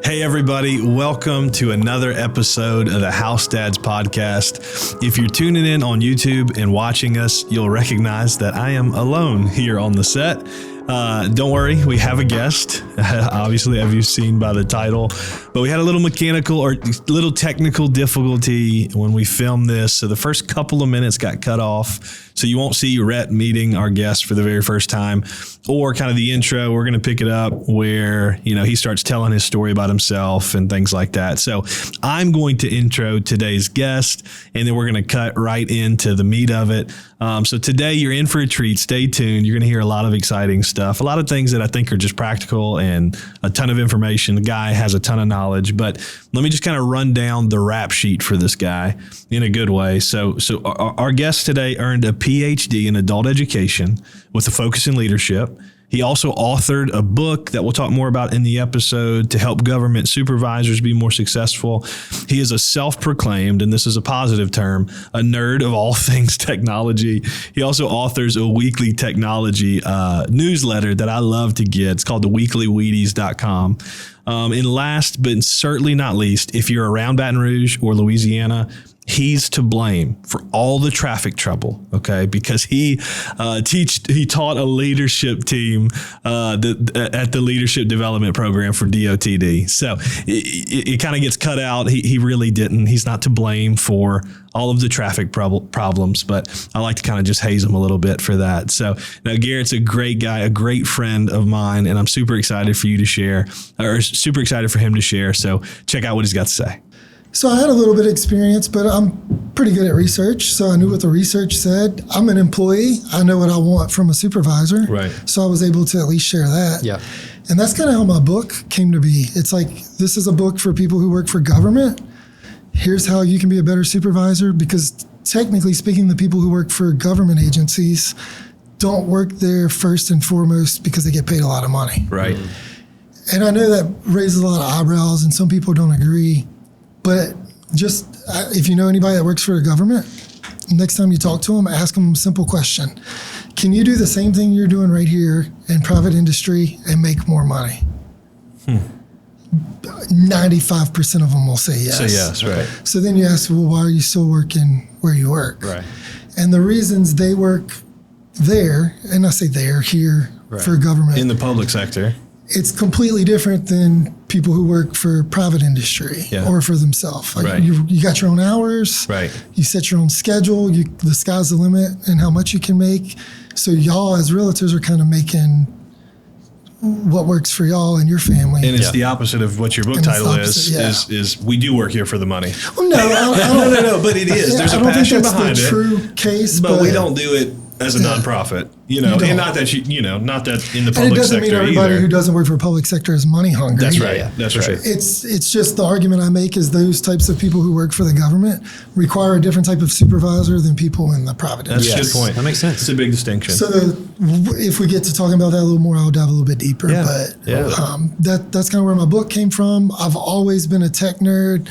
Hey everybody, welcome to another episode of the House Dads podcast. If you're tuning in on YouTube and watching us, you'll recognize that I am alone here on the set. Don't worry, we have a guest, obviously, as you've seen by the title, but we had a little little technical difficulty when we filmed this. So the first couple of minutes got cut off. So you won't see Rhett meeting our guest for the very first time, or kind of the intro. We're going to pick it up where, he starts telling his story about himself and things like that. So I'm going to intro today's guest, and then we're going to cut right into the meat of it. So today you're in for a treat. Stay tuned. You're going to hear a lot of exciting stuff, a lot of things that I think are just practical and a ton of information. The guy has a ton of knowledge, but let me just kind of run down the rap sheet for this guy in a good way. So our guest today earned a PhD in adult education with a focus in leadership. He also authored a book that we'll talk more about in the episode to help government supervisors be more successful. He is a self-proclaimed, and this is a positive term, a nerd of all things technology. He also authors a weekly technology newsletter that I love to get. It's called theweeklywheaties.com. And last but certainly not least, if you're around Baton Rouge or Louisiana, he's to blame for all the traffic trouble, okay? Because he taught a leadership team at the leadership development program for DOTD. So it kind of gets cut out. He really didn't. He's not to blame for all of the traffic problems, but I like to kind of just haze him a little bit for that. So now Garrett's a great guy, a great friend of mine, and I'm super excited for him to share. So check out what he's got to say. So I had a little bit of experience, but I'm pretty good at research. So I knew what the research said. I'm an employee. I know what I want from a supervisor. Right. So I was able to at least share that. Yeah. And that's kind of how my book came to be. It's like, this is a book for people who work for government. Here's how you can be a better supervisor, because technically speaking, the people who work for government agencies don't work there first and foremost because they get paid a lot of money. Right. And I know that raises a lot of eyebrows and some people don't agree. But just if you know anybody that works for a government, next time you talk to them, ask them a simple question. Can you do the same thing you're doing right here in private industry and make more money? 95% of them will say yes. Say yes, right. So then you ask, well, why are you still working where you work? Right. And the reasons they work there, and I say there, here, Right. for government. In the public sector. It's completely different than people who work for private industry or for themselves. Like Right. you got your own hours. Right. You set your own schedule. The sky's the limit and how much you can make. So y'all as realtors are kind of making what works for y'all and your family. And it's the opposite of what your book title is we do work here for the money. Well, no, No, but it is. There's a passion behind it. True case, but we don't do it as a nonprofit, and not that not that in the public sector either. And it doesn't mean everybody who doesn't work for public sector is money hungry. That's right. Yeah, that's right. Sure. It's just the argument I make is those types of people who work for the government require a different type of supervisor than people in the private industry. That's a good point. That makes sense. It's a big distinction. So if we get to talking about that a little more, I'll dive a little bit deeper. Yeah. But that's kind of where my book came from. I've always been a tech nerd.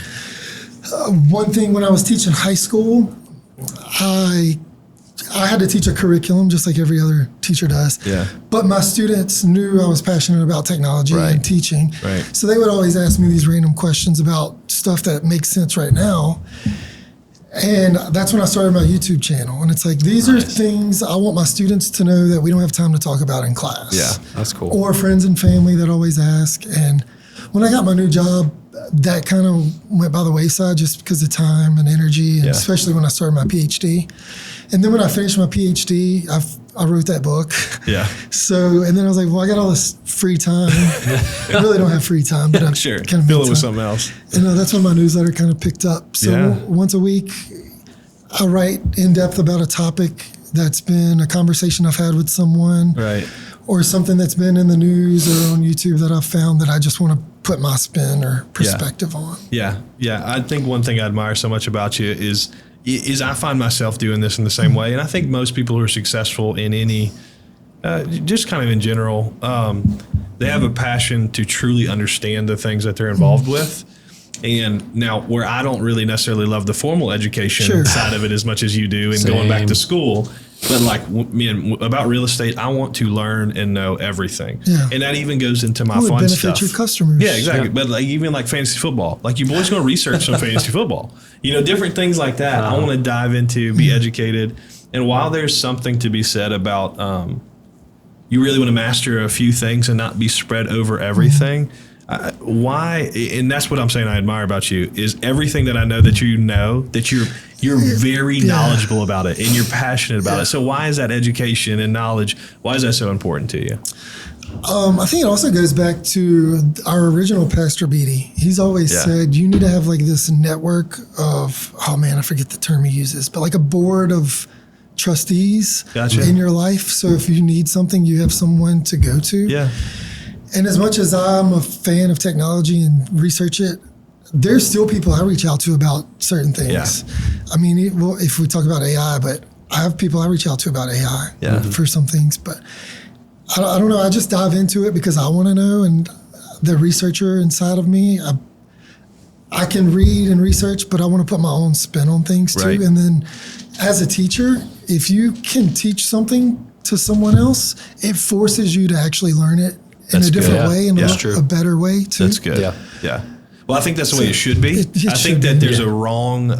One thing when I was teaching high school, I had to teach a curriculum just like every other teacher does. Yeah. But my students knew I was passionate about technology and teaching. Right. So they would always ask me these random questions about stuff that makes sense right now. And that's when I started my YouTube channel. And it's like, these are things I want my students to know that we don't have time to talk about in class. Yeah, that's cool. Or friends and family that always ask. And when I got my new job, that kind of went by the wayside just because of time and energy, and especially when I started my PhD. And then when I finished my PhD, I wrote that book. Yeah. So, and then I was like, well, I got all this free time. I really don't have free time, but I'm sure. kind of fill it with something else. And that's when my newsletter kind of picked up. So once a week, I write in depth about a topic that's been a conversation I've had with someone. Right. Or something that's been in the news or on YouTube that I've found that I just want to put my spin or perspective on. Yeah. Yeah. I think one thing I admire so much about you is I find myself doing this in the same way. And I think most people who are successful in any, just kind of in general, they have a passion to truly understand the things that they're involved with. And now where I don't really necessarily love the formal education side of it as much as you do and going back to school, but like me and about real estate, I want to learn and know everything. Yeah. And that even goes into my fun benefit stuff. Your customers. Yeah, exactly. Yeah. But like even like fantasy football, like you boys go research some fantasy football, different things like that. I want to dive into, be educated. And while there's something to be said about, you really want to master a few things and not be spread over everything. Why? And that's what I'm saying I admire about you is everything that I know that you're very knowledgeable about it and you're passionate about it. So why is that education and knowledge? Why is that so important to you? I think it also goes back to our original Pastor Beatty. He's always said you need to have like this network of, I forget the term he uses, but like a board of trustees in your life. So if you need something, you have someone to go to. Yeah. And as much as I'm a fan of technology and research it, there's still people I reach out to about certain things. Yeah. I mean, if we talk about AI, but I have people I reach out to about AI for some things. But I don't know. I just dive into it because I want to know. And the researcher inside of me, I can read and research, but I want to put my own spin on things too. And then as a teacher, if you can teach something to someone else, it forces you to actually learn it in a different way and a better way too. That's good. Yeah. Well, I think that's the way it should be. I think that there's a wrong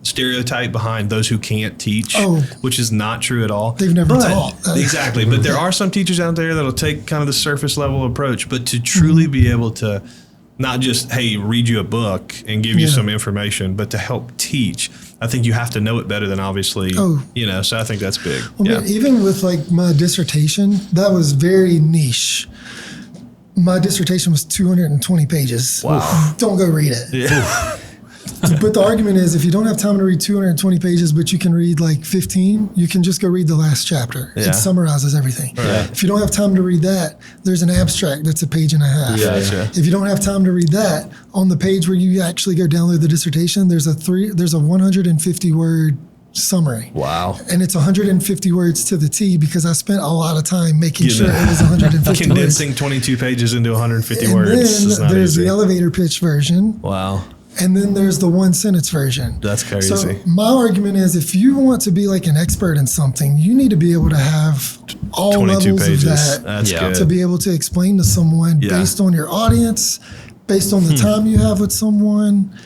stereotype behind those who can't teach, which is not true at all. They've never taught. Exactly. But there are some teachers out there that'll take kind of the surface level approach, but to truly be able to not just, hey, read you a book and give you some information, but to help teach. I think you have to know it better than obviously, so I think that's big. Well, even with like my dissertation, that was very niche. My dissertation was 220 pages. Wow. Don't go read it. Yeah. But the argument is if you don't have time to read 220 pages, but you can read like 15, you can just go read the last chapter. Yeah. It summarizes everything. Right. If you don't have time to read that, there's an abstract that's a page and a half. Yeah. If you don't have time to read that, on the page where you actually go download the dissertation, there's a 150 word summary. Wow. And it's 150 words to the T because I spent a lot of time making sure it was 150 Condensing words. 22 pages into 150 and words. Then there's the elevator pitch version. Wow. And then there's the one sentence version. That's crazy. So my argument is if you want to be like an expert in something, you need to be able to have all 22 levels pages. Of that. That's good. To be able to explain to someone based on your audience, based on the time you have with someone.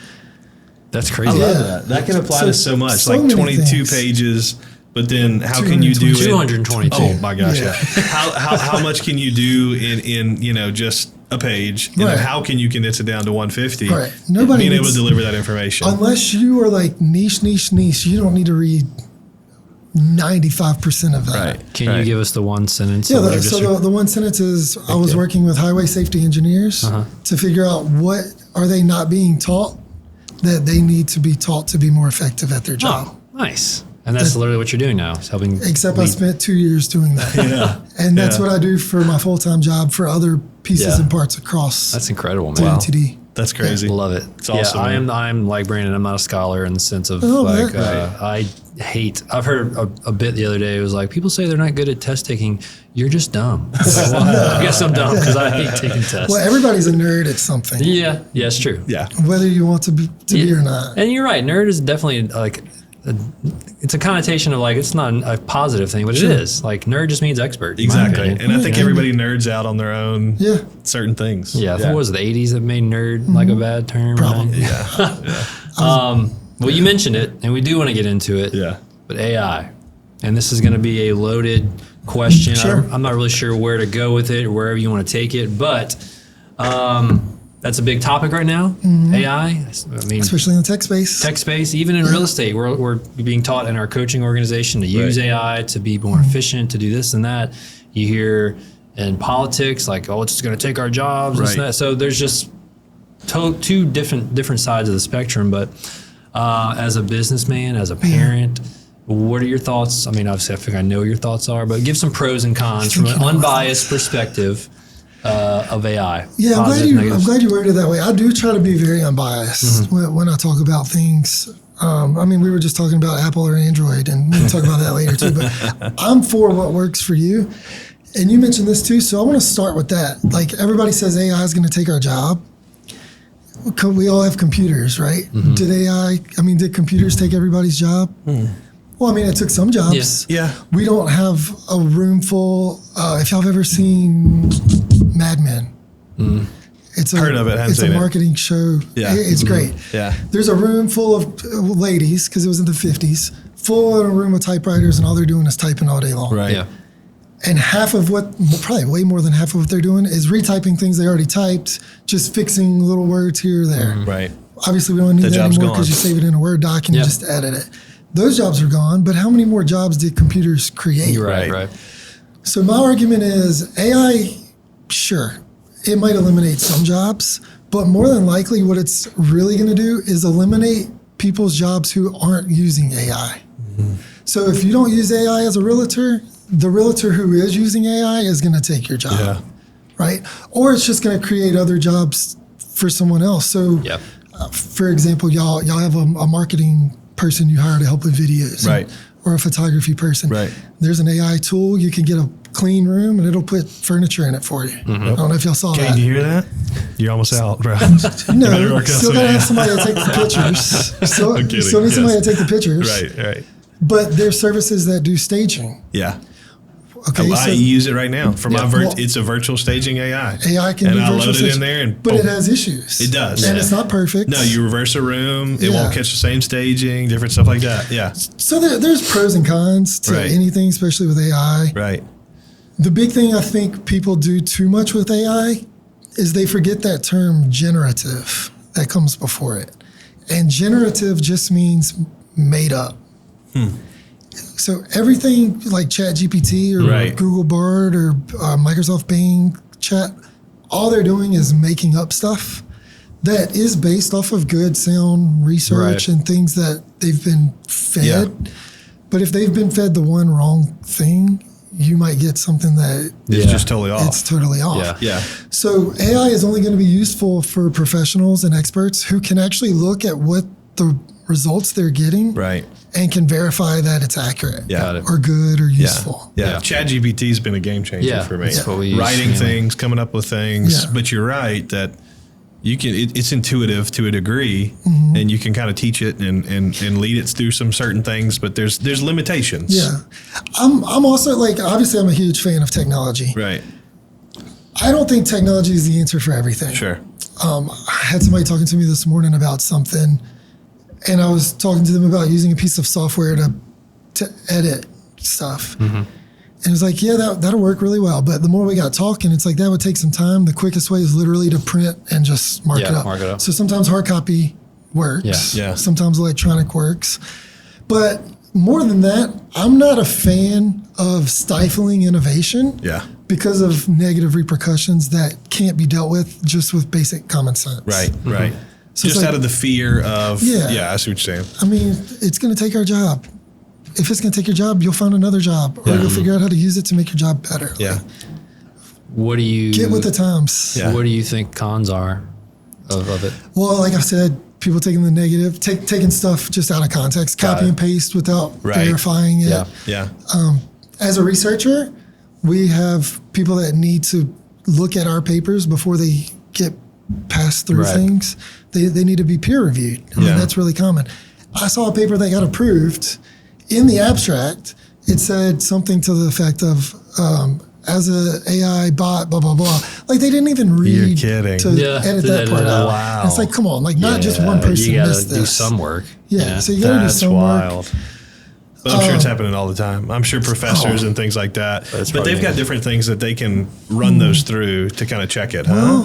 That's crazy. I love that. That can apply to so much, so like 22 pages. But then how can you do 222? Oh my gosh! Yeah. How much can you do in just a page? And then how can you condense it down to 150? Right. Nobody being able to deliver that information. Unless you are like niche. You don't need to read 95% of that. Right. Can you give us the one sentence? Yeah. The one sentence is I was working with highway safety engineers to figure out what are they not being taught that they need to be taught to be more effective at their job. Oh, nice. And that's literally what you're doing now. Is helping. Except I spent 2 years doing that. And that's what I do for my full-time job for other pieces and parts across. That's incredible, man. Wow. TD. That's crazy. Love it. It's awesome. I'm like Brandon. I'm not a scholar in the sense of I've heard a bit the other day. It was like, people say they're not good at test taking. You're just dumb. Like, well, I guess I'm dumb because I hate taking tests. Well, everybody's a nerd at something. Yeah, it's true. Yeah. Whether you want to be or not. And you're right. Nerd is definitely like, it's a connotation of like, it's not a positive thing, but it is. Like nerd just means expert. Exactly. And I think everybody nerds out on their own certain things. Yeah. What was it, the 80s that made nerd like a bad term? Probably. Right? Well, you mentioned it, and we do want to get into it. Yeah. But AI, and this is going to be a loaded question. Sure. I'm not really sure where to go with it or wherever you want to take it, but that's a big topic right now. AI. I mean, especially in the tech space. Even in real estate, we're being taught in our coaching organization to use AI to be more efficient, to do this and that. You hear in politics like, oh, it's just going to take our jobs. This and that. So there's just two different sides of the spectrum. But as a businessman, as a parent, what are your thoughts? I mean, obviously, I think I know your thoughts are, but give some pros and cons from an unbiased perspective of AI. Yeah, I'm glad you worded it that way. I do try to be very unbiased when I talk about things. I mean, we were just talking about Apple or Android, and we'll talk about that later too. But I'm for what works for you. And you mentioned this too, so I want to start with that. Like everybody says AI is going to take our job. we all have computers, right? Did computers take everybody's job? Well, I mean, it took some jobs. Yeah. We don't have a room full. If y'all have ever seen Mad Men, Heard of it, haven't it's a seen it. marketing show. Yeah. It's great. Yeah. There's a room full of ladies, because it was in the 50s, full in a room of typewriters, and all they're doing is typing all day long. Right. Yeah. And probably way more than half of what they're doing is retyping things they already typed, just fixing little words here or there. Right. Obviously, we don't need The that job's anymore because gone. you save it in a Word doc and you just edit it. Those jobs are gone, but how many more jobs did computers create? Right. So my argument is AI, sure, it might eliminate some jobs, but more than likely what it's really going to do is eliminate people's jobs who aren't using AI. So if you don't use AI as a realtor, the realtor who is using AI is going to take your job. Yeah. Right? Or it's just going to create other jobs for someone else. So, for example, y'all have a marketing person you hire to help with videos. Right. Or a photography person. Right. There's an AI tool. You can get a clean room and it'll put furniture in it for you. I don't know if y'all saw Can that. you hear that? You're almost out, bro. No, still got to have somebody to take the pictures. Still I'm kidding, need somebody yes. to take the pictures. Right. But there's services that do staging. Yeah. Okay, I use it right now for my Well, it's a virtual staging AI. AI can and do I virtual load it in staging, there and but boom. it has issues. It does. And Yeah. it's not perfect. No, you reverse a room, it Yeah. won't catch the same staging, different stuff like that. Yeah. So there's pros and cons to Right. anything, especially with AI. Right. The big thing I think people do too much with AI is they forget that term generative that comes before it. And generative just means made up. So everything like ChatGPT or Right. Google Bard or Microsoft Bing Chat, all they're doing is making up stuff that is based off of good sound research Right. and things that they've been fed. Yeah. But if they've been fed the one wrong thing, you might get something that It's just totally off. it's totally off. Yeah. Yeah. So AI is only going to be useful for professionals and experts who can actually look at what the results they're getting Right. and can verify that it's accurate Yeah. Got it. or good or Yeah. useful. Yeah. ChatGPT's been a game changer Yeah, for me. that's what we use Writing mainly. things, coming up with things. Yeah. But you're right that you can it's intuitive to a degree and you can kind of teach it and lead it through some certain things, but there's limitations. Yeah. I'm also like, obviously I'm a huge fan of technology. Right. I don't think technology is the answer for everything. Sure. I had somebody talking to me this morning about something, and I was talking to them about using a piece of software to edit stuff. And it was like, yeah, that'll work really well. But the more we got talking, it's like that would take some time. The quickest way is literally to print and just mark it up. mark it up. So sometimes hard copy works. Yeah. Sometimes electronic works. But more than that, I'm not a fan of stifling innovation. Yeah. Because of negative repercussions that can't be dealt with just with basic common sense. Right. Right. So it's Just like- out of the fear of Yeah. I see what you're saying. I mean, it's going to take our job. If it's going to take your job, you'll find another job, or you'll figure out how to use it to make your job better. Yeah. What do you Get with the times. Yeah. What do you think cons are of it? Well, like I said, people taking the negative, taking stuff just out of context, Got copy it. and paste without Right. verifying it. Yeah. Yeah. As a researcher, we have people that need to look at our papers before they get passed through Right. things. They need to be peer reviewed. I mean, Yeah. that's really common. I saw a paper that got approved. In the abstract, it said something to the effect of, as a AI bot, blah, blah, blah. Like they didn't even read kidding. to Yeah, edit to that edit part it out. out. Wow. And it's like, come on, like not just one person You gotta missed do this. some work. Yeah, so you gotta do That's some work. wild. But I'm sure it's happening all the time. I'm sure professors and things like that. That's But they've probably- got different things that they can run those through to kind of check it, huh?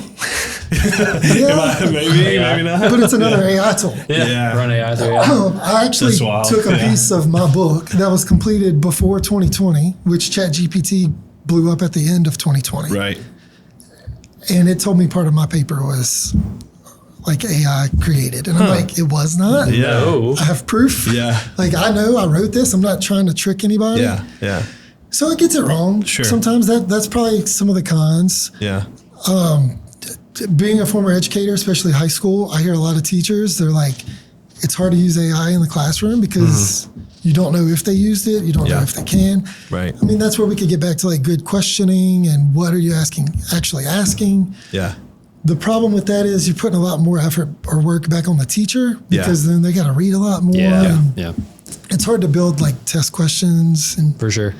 Yeah, maybe not. but it's another AI tool. Yeah. Run AI through AI. I actually That's wild. took a Yeah. piece of my book that was completed before 2020, which ChatGPT blew up at the end of 2020. Right. And it told me part of my paper was like AI created. And I'm like, it was not. Yeah. No. I have proof. Yeah. Like I know I wrote this. I'm not trying to trick anybody. Yeah. Yeah. So it gets it wrong. Sure. Sometimes that's probably some of the cons. Yeah. Being a former educator, especially high school, I hear a lot of teachers, they're like, it's hard to use AI in the classroom because you don't know if they used it, you don't know Yeah. if they can. Right. I mean, that's where we could get back to like good questioning and what are you actually asking. Yeah. The problem with that is you're putting a lot more effort or work back on the teacher because then they got to read a lot more. Yeah. It's hard to build like test questions, and For sure.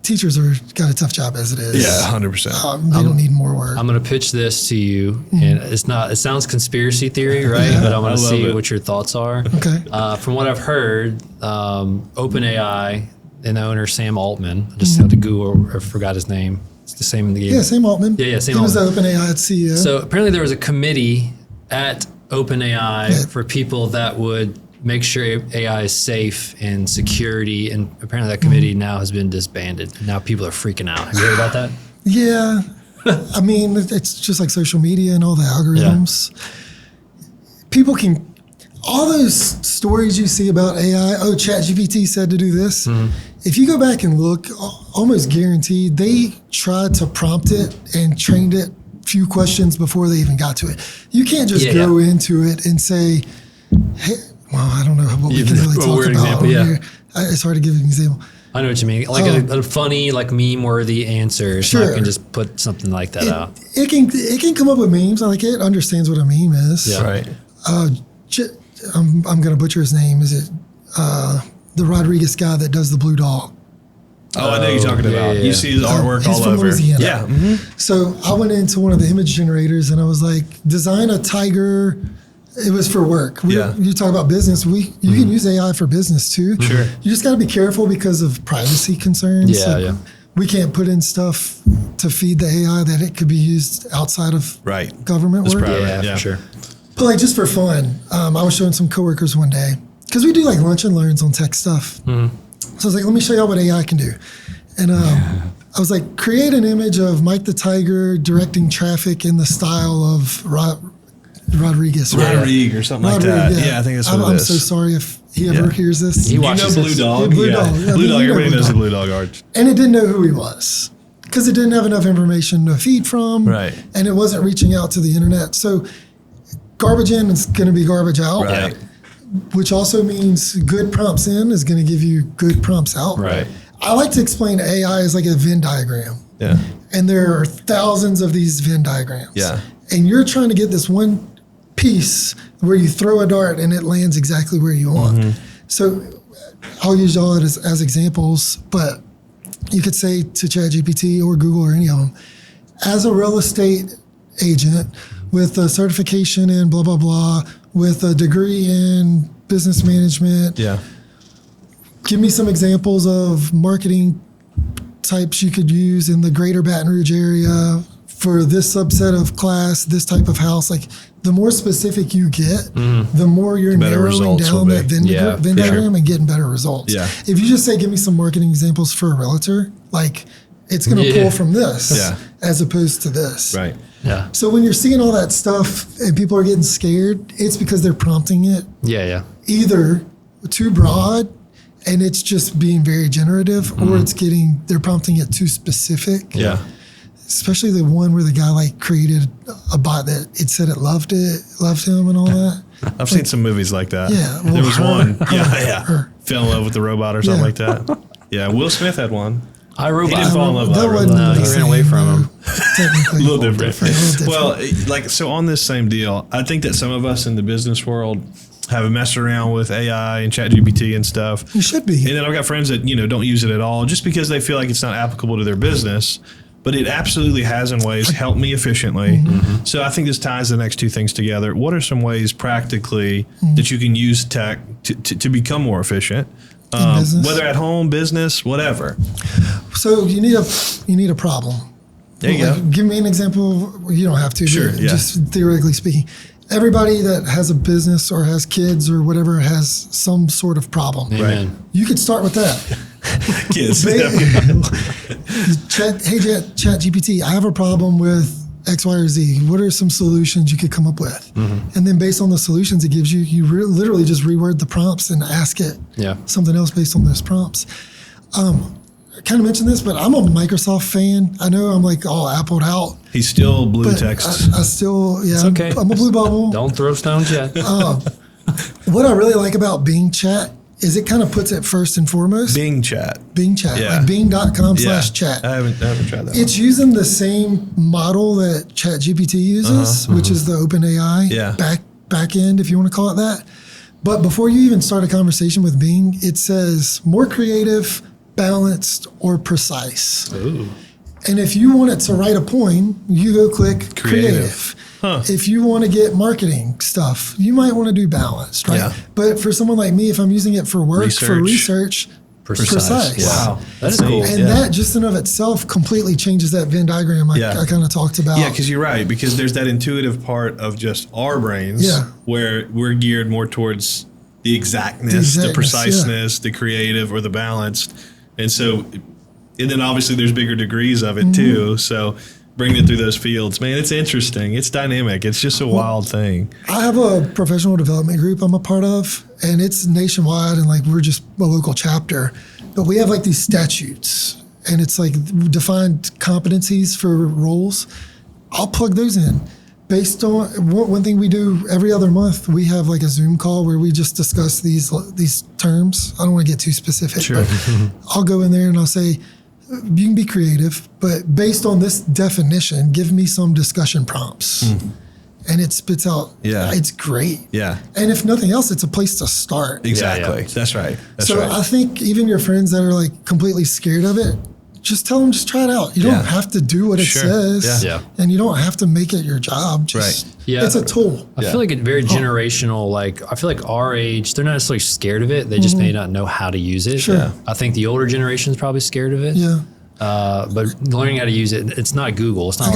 teachers got a tough job as it is. Yeah, 100%. They don't need more work. I'm going to pitch this to you, and it sounds conspiracy theory, right? Yeah. But I want I to love see it. what your thoughts are. Okay. From what I've heard, OpenAI and the owner, Sam Altman, I just had to Google, I forgot his name. It's the same in the game. Yeah, Sam Altman. Yeah, Sam He was the Altman. OpenAI CEO. So apparently there was a committee at OpenAI Yeah. for people that would make sure AI is safe and security, and apparently that committee now has been disbanded. Now people are freaking out. Have you heard about that? Yeah. I mean, it's just like social media and all the algorithms. People can, all those stories you see about AI, ChatGPT said to do this. If you go back and look, almost guaranteed, they tried to prompt it and trained it few questions before they even got to it. You can't just go into it and say, hey, well, I don't know what we can really talk about example, here. It's hard to give an example. I know what you mean. Like a funny, like meme-worthy answer. So I can just put something like that out. It can come up with memes. Like it understands what a meme is. Yeah. Right. I'm going to butcher his name. Is it the Rodriguez guy that does the blue dog? Oh, I know you're talking about. yeah. You see his artwork He's all from over. Louisiana. Yeah. Mm-hmm. So I went into one of the image generators and I was like, design a tiger. It was for work. You talk about business. You can use AI for business too. Sure. You just got to be careful because of privacy concerns. Yeah, yeah. We can't put in stuff to feed the AI that it could be used outside of government work. private. Yeah, for sure. But like just for fun, I was showing some coworkers one day because we do like lunch and learns on tech stuff. So I was like, let me show y'all what AI can do. And I was like, create an image of Mike the Tiger directing traffic in the style of Rodriguez. Rodrigue or something like that. Yeah, I think that's what it I'm is. so sorry if he ever hears this. He You know watches Blue this. Dog? Yeah, Blue Dog. Yeah, Blue Dog. you know Everybody Blue knows the Dog. Blue Dog art. And it didn't know who he was because it didn't have enough information to feed from. Right. And it wasn't reaching out to the internet. So garbage in is going to be garbage out. Right. Which also means good prompts in is going to give you good prompts out. Right. I like to explain AI as like a Venn diagram. Yeah. And there are thousands of these Venn diagrams. Yeah. And you're trying to get this one piece where you throw a dart and it lands exactly where you want. So I'll use y'all as examples, but you could say to ChatGPT or Google or any of them, as a real estate agent with a certification in blah, blah, blah, with a degree in business management, give me some examples of marketing types you could use in the greater Baton Rouge area for this subset of class, this type of house. Like the more specific you get, the more you're Better narrowing results down will that be. Venn diagram and getting better results. Yeah. If you just say, give me some marketing examples for a realtor, like it's going to pull from this as opposed to this. Right. Yeah. So when you're seeing all that stuff and people are getting scared, it's because they're prompting it Yeah. either too broad and it's just being very generative, or they're prompting it too specific. Yeah. Especially the one where the guy like created a bot that it said it loved him and all that. I've seen some movies like that. Yeah, well, there was one. her. Fell in love with the robot or something Yeah. like that. Yeah. Will Smith had one. He iRobot. didn't fall in love with That iRobot. wasn't No, he the ran same, away from him. Technically. A little different. A little different. Well, so on this same deal, I think that some of us in the business world have messed around with AI and ChatGPT and stuff. You should be. And then I've got friends that, don't use it at all just because they feel like it's not applicable to their business. But it absolutely has in ways helped me efficiently. So I think this ties the next two things together. What are some ways practically that you can use tech to become more efficient? business? Whether at home, business, whatever. So you need a problem. There you go. Give me an example. You don't have to. Sure, but yeah. Just theoretically speaking, everybody that has a business or has kids or whatever has some sort of problem. Amen. You could start with that. Kids. Chat GPT, I have a problem with X, Y, or Z. What are some solutions you could come up with? And then based on the solutions it gives you, you literally just reword the prompts and ask it something else based on those prompts. I kind of mentioned this, but I'm a Microsoft fan. I know I'm like all Appled out. He's still blue But text. I still, It's okay. I'm a blue bubble. Don't throw stones yet. What I really like about Bing Chat is it kind of puts it first and foremost. Bing chat. Yeah. Like bing.com/chat. I haven't tried that. It's using the same model that ChatGPT uses, which is the OpenAI back end, if you want to call it that. But before you even start a conversation with Bing, it says more creative, balanced, or precise. Ooh. And if you want it to write a poem, you go click creative. If you want to get marketing stuff, you might want to do balanced, right? Yeah. But for someone like me, if I'm using it for work, for research, precise. Wow, that is cool. And that just in of itself completely changes that Venn diagram I kind of talked about. Yeah, because you're right. Because there's that intuitive part of just our brains where we're geared more towards the exactness, the preciseness, the creative, or the balanced. And so, and then obviously there's bigger degrees of it too. So bringing it through those fields, man, it's interesting. It's dynamic. It's just a wild thing. I have a professional development group I'm a part of, and it's nationwide, and like we're just a local chapter. But we have like these statutes, and it's like defined competencies for roles. I'll plug those in. Based on one thing we do every other month, we have like a Zoom call where we just discuss these terms. I don't want to get too specific, but I'll go in there and I'll say, you can be creative, but based on this definition, give me some discussion prompts. And it spits out, it's great. Yeah. And if nothing else, it's a place to start. Exactly. That's right. So I think even your friends that are like completely scared of it, just tell them, just try it out. You don't have to do what it says. And you don't have to make it your job. Just, it's a tool. I feel like it's very generational. Like, I feel like our age, they're not necessarily scared of it. They just may not know how to use it. I think the older generation is probably scared of it. But learning how to use it, it's not Google. It's not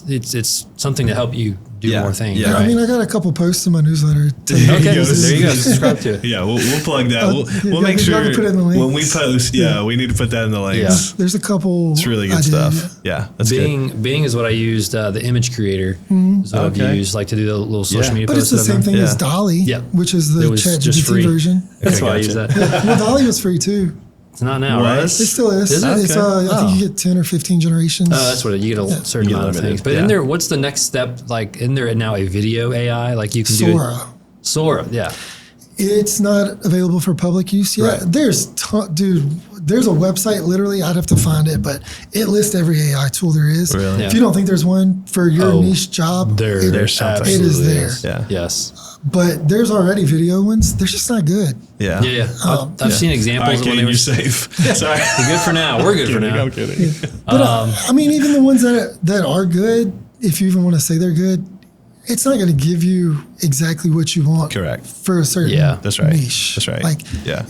it's something to help you do more things. Yeah, I mean, I got a couple posts in my newsletter. Okay, there you go. Subscribe to it. Yeah, we'll plug that. We'll make sure put it in the links. when we post. We need to put that in the links. There's a couple. It's really good stuff. Yeah, that's good. Bing is what I used. The image creator is what I've used, like to do the little social media. But it's the same thing as Dolly, which is the ChatGPT version. That's why I use that. Well, Dolly was free too. It's not now, right? It still is. Is it? It's, I think you get 10 or 15 generations. Oh, that's what you get a certain amount of things. But in there, what's the next step? Like, in there now a video AI? Like you can do Sora, yeah. It's not available for public use yet. Right. There's a website, literally, I'd have to find it, but it lists every AI tool there is. Really? If you don't think there's one for your niche job, there's something. It is there. Yeah. Yes. But there's already video ones. They're just not good. Yeah. I've seen examples of when they were safe. Sorry. We're good for now. We're good for now. I'm kidding. But I mean, even the ones that are good, if you even want to say they're good, it's not going to give you exactly what you want. Correct. For a certain that's right. niche. That's right. Like,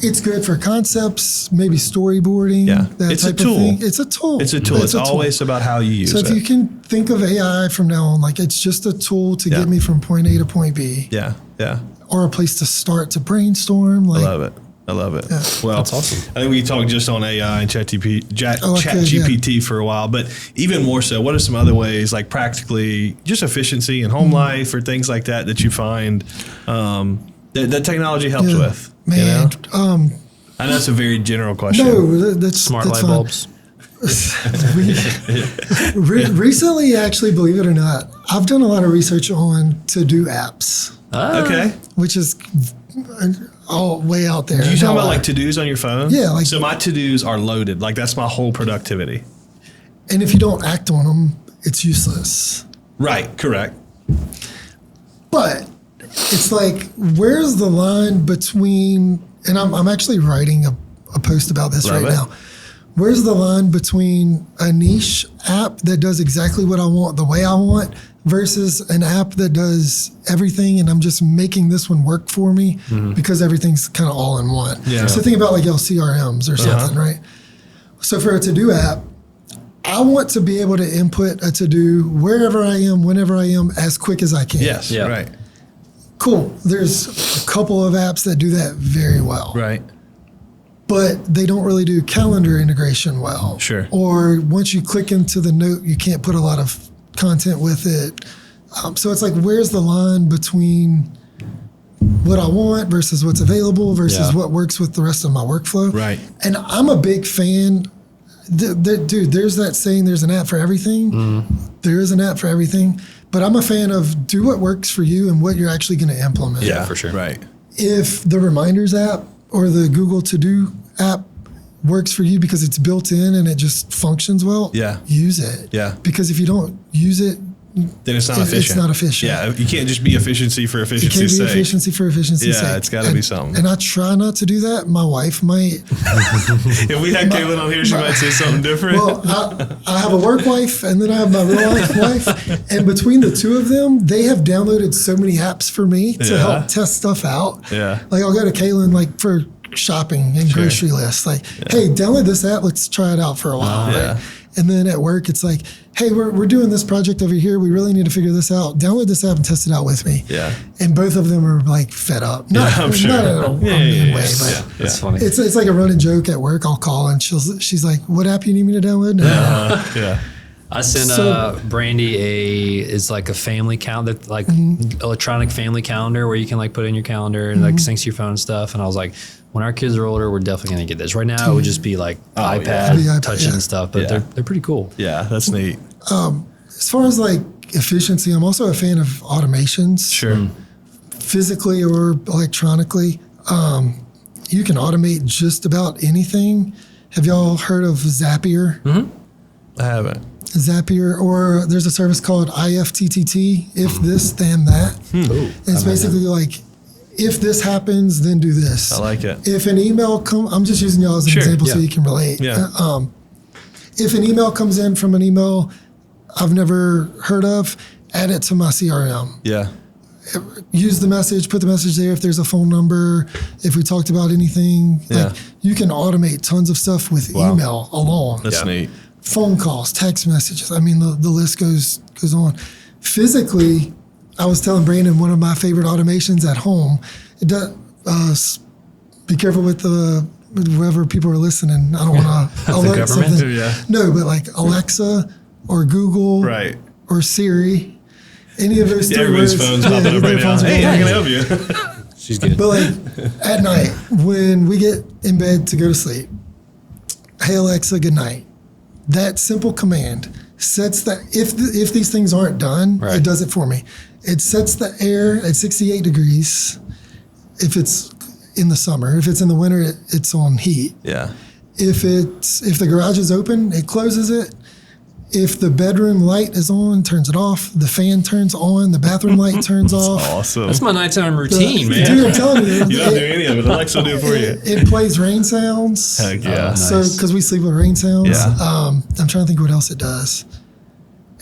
it's good for concepts, maybe storyboarding. That it's type a tool. Of thing. It's a tool. It's a tool. It's always about how you use it. So if you can think of AI from now on, like it's just a tool to get me from point A to point B. Yeah. Or a place to start to brainstorm. Like, I love it. Yeah. Well, that's awesome. I think we talked just on AI and ChatGPT for a while, but even more so, what are some other ways, like practically just efficiency in home life or things like that you find that technology helps with? Man, you know? I know it's a very general question. No, that's smart light bulbs. Recently, actually, believe it or not, I've done a lot of research on to-do apps. Okay. Which is all way out there. Do you talk about like to-dos on your phone? Yeah. So my to-dos are loaded. Like that's my whole productivity. And if you don't act on them, it's useless. Right. Correct. But it's like, where's the line between, and I'm actually writing a post about this now. Where's the line between a niche app that does exactly what I want, the way I want, versus an app that does everything and I'm just making this one work for me because everything's kind of all in one. Yeah. So think about like CRMs or something, right? So for a to-do app, I want to be able to input a to-do wherever I am, whenever I am, as quick as I can. Yes, right. Cool. There's a couple of apps that do that very well. Right. But they don't really do calendar integration well. Sure. Or once you click into the note, you can't put a lot of content with it. So it's like, where's the line between what I want versus what's available versus what works with the rest of my workflow? Right. And I'm a big fan. Dude, there's that saying, there's an app for everything. There is an app for everything. But I'm a fan of do what works for you and what you're actually going to implement. Yeah, for sure. Right. If the Reminders app or the Google To Do app works for you because it's built in and it just functions well, use it. Yeah. Because if you don't use it, then it's not efficient. It's not efficient. Yeah, you can't just be efficiency for efficiency's sake. It can't be sake. efficiency for efficiency's sake. Yeah, it's got to be something. And I try not to do that. My wife might. If we had Kaylin on here, she might say something different. Well, I have a work wife, and then I have my real life wife. And between the two of them, they have downloaded so many apps for me to help test stuff out. Yeah. Like I'll go to Kaylin like for shopping and grocery lists. Like, hey, download this app. Let's try it out for a while. Right? And then at work, it's like, hey, we're doing this project over here. We really need to figure this out. Download this app and test it out with me. Yeah. And both of them are like fed up. I'm sure. Not in a mean way, but That's funny. it's like a running joke at work. I'll call and she's like, what app you need me to download? Yeah. I sent Brandy it's like a family calendar, like electronic family calendar where you can like put in your calendar and like syncs your phone and stuff. And I was like, when our kids are older, we're definitely gonna get this. Right now, it would just be like iPad touching and stuff, but they're pretty cool. Yeah, that's neat. As far as like efficiency, I'm also a fan of automations. Sure. Physically or electronically, you can automate just about anything. Have y'all heard of Zapier? I haven't. Zapier, or there's a service called IFTTT, if this, then that. It's basically like, if this happens, then do this. I like it. If an email comes, I'm just using y'all as an example so you can relate. Yeah. If an email comes in from an email I've never heard of, add it to my CRM. Yeah. Use the message, put the message there if there's a phone number, if we talked about anything. Like, you can automate tons of stuff with email alone. That's neat. Phone calls, text messages. I mean, the list goes on. Physically, I was telling Brandon one of my favorite automations at home. It does. Be careful with whoever people are listening. I don't want to alert something. No, but like Alexa or Google, or Siri, any of those three everybody's words. phone's popping up right now. Hey, I can help you. She's good. But like at night when we get in bed to go to sleep, hey Alexa, good night. That simple command sets that if these things aren't done, it does it for me. It sets the air at 68 degrees if it's in the summer. If it's in the winter, it's on heat. Yeah. If the garage is open, it closes it. If the bedroom light is on, turns it off. The fan turns on. The bathroom light turns off. Awesome. That's my nighttime routine, man. Dude, I'm telling you. You don't do any of it. Alexa will do it for you. It plays rain sounds. Heck yeah. So, because we sleep with rain sounds. Yeah. I'm trying to think what else it does.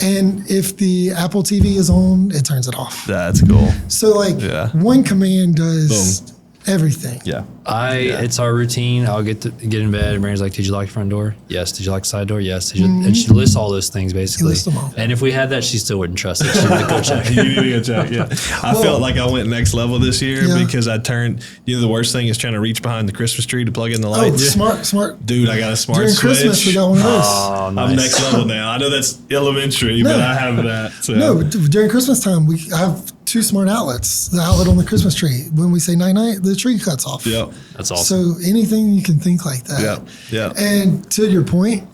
And if the Apple TV is on, it turns it off. That's cool. So, like, one command does everything. Yeah. It's our routine. I'll get in bed and Mary's like, did you lock your front door? Yes. Did you lock the side door? Yes. And she lists all those things basically. List them all. And if we had that, she still wouldn't trust it. She would go check. You need to go check, I felt like I went next level this year because I turned, the worst thing is trying to reach behind the Christmas tree to plug in the lights. Oh, smart. Dude, I got a smart During switch. Christmas, we got one of those. Oh, nice. I'm next level now. I know that's elementary, but I have that. So. No, during Christmas time, I have 2 smart outlets. The outlet on the Christmas tree. When we say night-night, the tree cuts off. Yep. That's awesome. So anything you can think like that. Yeah. And to your point,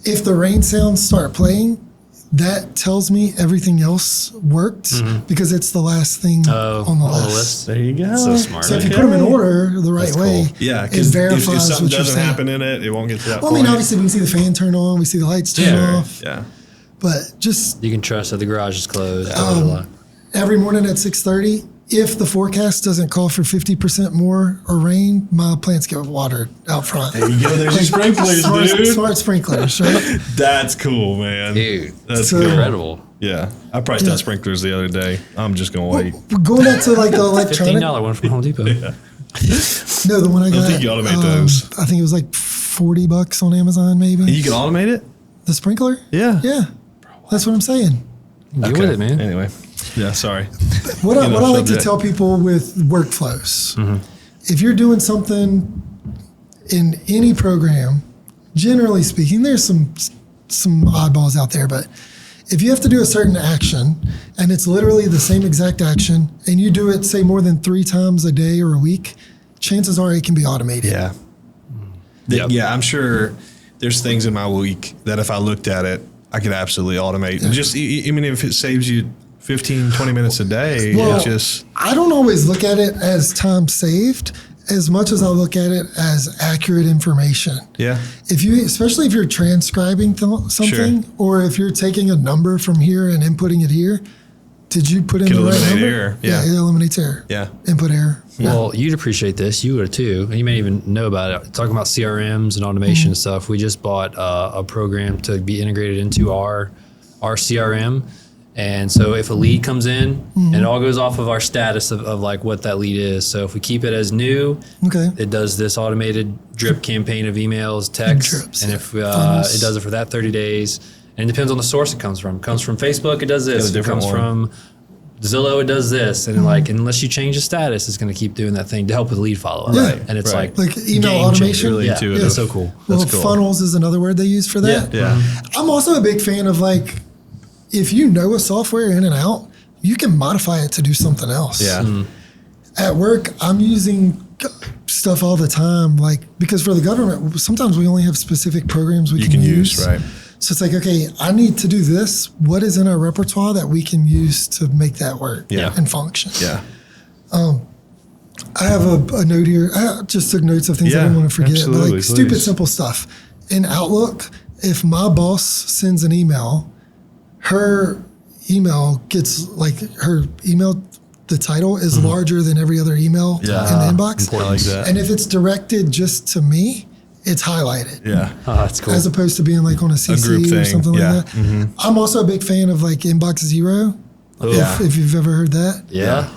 if the rain sounds start playing, that tells me everything else worked because it's the last thing on the list. There you go. So smart. So if you put them in order the right way, yeah, it because verifies if something what you're doesn't saying. happen in it, it won't get to that Well, point. I mean, obviously we can see the fan turn on, we see the lights turn off. Yeah. But just You can trust that the garage is closed. every morning at 6:30, if the forecast doesn't call for 50% more or rain, my plants get watered out front. There you go. There's your sprinklers, dude. Smart sprinklers, right? That's cool, man. Dude, That's So- cool. incredible. Yeah. I priced out sprinklers the other day. I'm just going to wait. Going back to like the electronic. $15 one from Home Depot. No, the one I got. think you automate those. I think it was like $40 on Amazon, maybe. You can automate it? The sprinkler? Yeah. Yeah. That's what I'm saying. Get with it, man. Anyway. Yeah, sorry. What I like to subject. tell people with workflows, if you're doing something in any program, generally speaking, there's some oddballs out there, but if you have to do a certain action and it's literally the same exact action and you do it, say, more than 3 times a day or a week, chances are it can be automated. Yeah. Yep. Yeah, I'm sure there's things in my week that if I looked at it, I could absolutely automate. And just, even if it saves you 15, 20 minutes a day, Well, it just... I don't always look at it as time saved as much as I look at it as accurate information. Yeah. Especially if you're transcribing something, or if you're taking a number from here and inputting it here, did you put in the right number? Error. Yeah, it eliminates error. Yeah. Input error. Well, you'd appreciate this. You would too. And you may even know about it. Talking about CRMs and automation and stuff. We just bought a program to be integrated into our CRM. And so if a lead comes in, and it all goes off of our status of like what that lead is. So if we keep it as new, it does this automated drip campaign of emails, texts. And if it does it for that 30 days, and it depends on the source it comes from. It comes from Facebook, it does this. It comes from Zillow, it does this. And like, unless you change the status, it's going to keep doing that thing to help with lead follow-up. Right. And it's like email automation. Really, it's so cool. Well, funnels is another word they use for that. Yeah. I'm also a big fan of like, if you know a software in and out, you can modify it to do something else. Yeah. At work, I'm using stuff all the time, like, because for the government, sometimes we only have specific programs we can use. Right. So it's like, okay, I need to do this. What is in our repertoire that we can use to make that work and function? Yeah. I have a note here. I just took notes of things I didn't want to forget. Absolutely, but like stupid, simple stuff. In Outlook, if my boss sends an email, her email gets like the title is larger than every other email in the inbox. I like that. And if it's directed just to me, it's highlighted. Yeah. Oh, that's cool. As opposed to being like on a CC or something like that. I'm also a big fan of like Inbox Zero. If you've ever heard that. Yeah.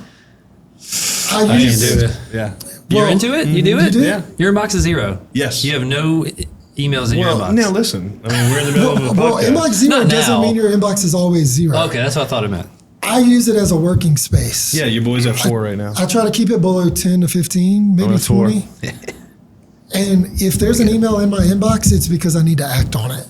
I can do it. Yeah. You're into it? You do it? do? Yeah. Your inbox is zero. Yes. You have no emails in your inbox. Now listen. I mean, we're in the middle of a podcast. Well, Inbox Zero Not doesn't now. mean your inbox is always zero. Okay, that's what I thought it meant. I use it as a working space. Yeah, your boys have 4 right now. I try to keep it below 10 to 15, maybe 20. And if there's an email in my inbox, it's because I need to act on it.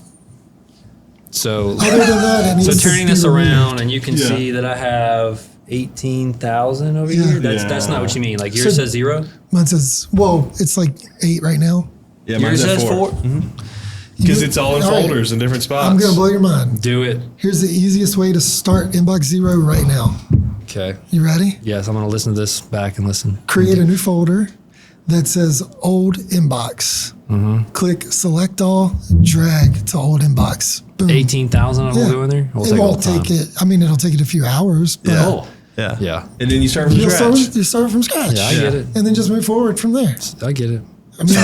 So Other than that, it needs to turning be this removed. around, and you can see that I have 18,000 over here. That's not what you mean. Like yours says zero. Mine says, well, it's like 8 right now. Yeah, Yours mine's at says 4. 4. Because it's all in All right. folders in different spots. I'm going to blow your mind. Do it. Here's the easiest way to start Inbox Zero right now. Okay. You ready? Yes, I'm going to listen to this back and listen. Create a new folder that says Old Inbox. Click Select All, drag to Old Inbox. Boom. 18,000 I'm going to go in there? It won't take it. I mean, it'll take it a few hours. But Oh. Yeah. Yeah. And then you start from you scratch. start from scratch. Yeah, I get it. And then just move forward from there. I get it. I mean,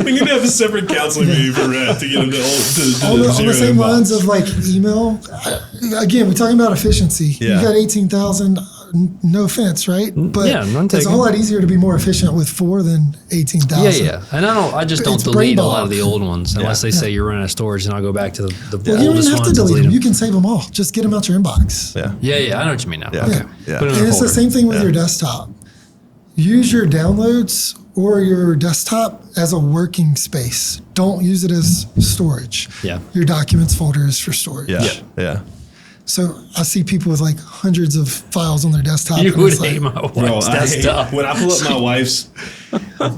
We need to have a separate counseling meeting for Red to get him to on the zero same inbox. lines of like email, again, we're talking about efficiency. Yeah. You got 18,000, no offense, right? But yeah, none it's a taken. whole lot easier to be more efficient with 4 than 18,000. Yeah. And I just don't It's delete a brain lot of bog. the old ones unless they say you're running out of storage, and I'll go back to the Well, you don't oldest even have to ones and delete delete them. them. You can save them all. Just get them out your inbox. Yeah. Yeah, I know what you mean now. Yeah. Okay. Yeah. Put it in And a it's the folder. same thing with your desktop. Use your downloads or your desktop as a working space. Don't use it as storage. Yeah. Your documents folder is for storage. Yeah. Yeah. So I see people with like hundreds of files on their desktop. You and would it's like, hate my Bro, wife's I hate, desktop. when I pull up my wife's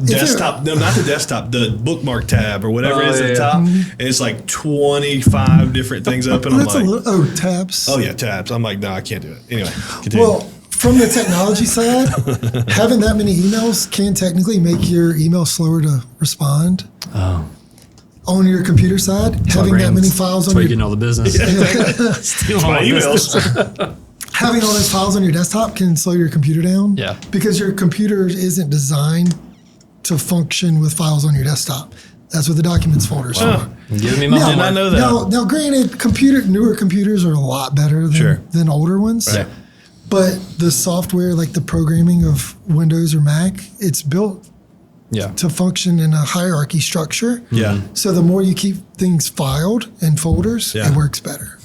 desktop, no, not the desktop, the bookmark tab or whatever it is at the top, and it's like 25 different things open. I'm That's a like, little, tabs. oh yeah, tabs. I'm like, no, I can't do it. Anyway, continue. Well, from the technology side, having that many emails can technically make your email slower to respond. Oh. On your computer side, having that many files That's on where you your getting all the business. Stealing all my the business. emails. having all those files on your desktop can slow your computer down. Yeah. Because your computer isn't designed to function with files on your desktop. That's what the documents folders are. You're giving me my Now, homework. I know that. Now, granted, newer computers are a lot better than older ones. Right. But the software, like the programming of Windows or Mac, it's built Yeah. to function in a hierarchy structure. Yeah. So the more you keep things filed in folders, Yeah. it works better.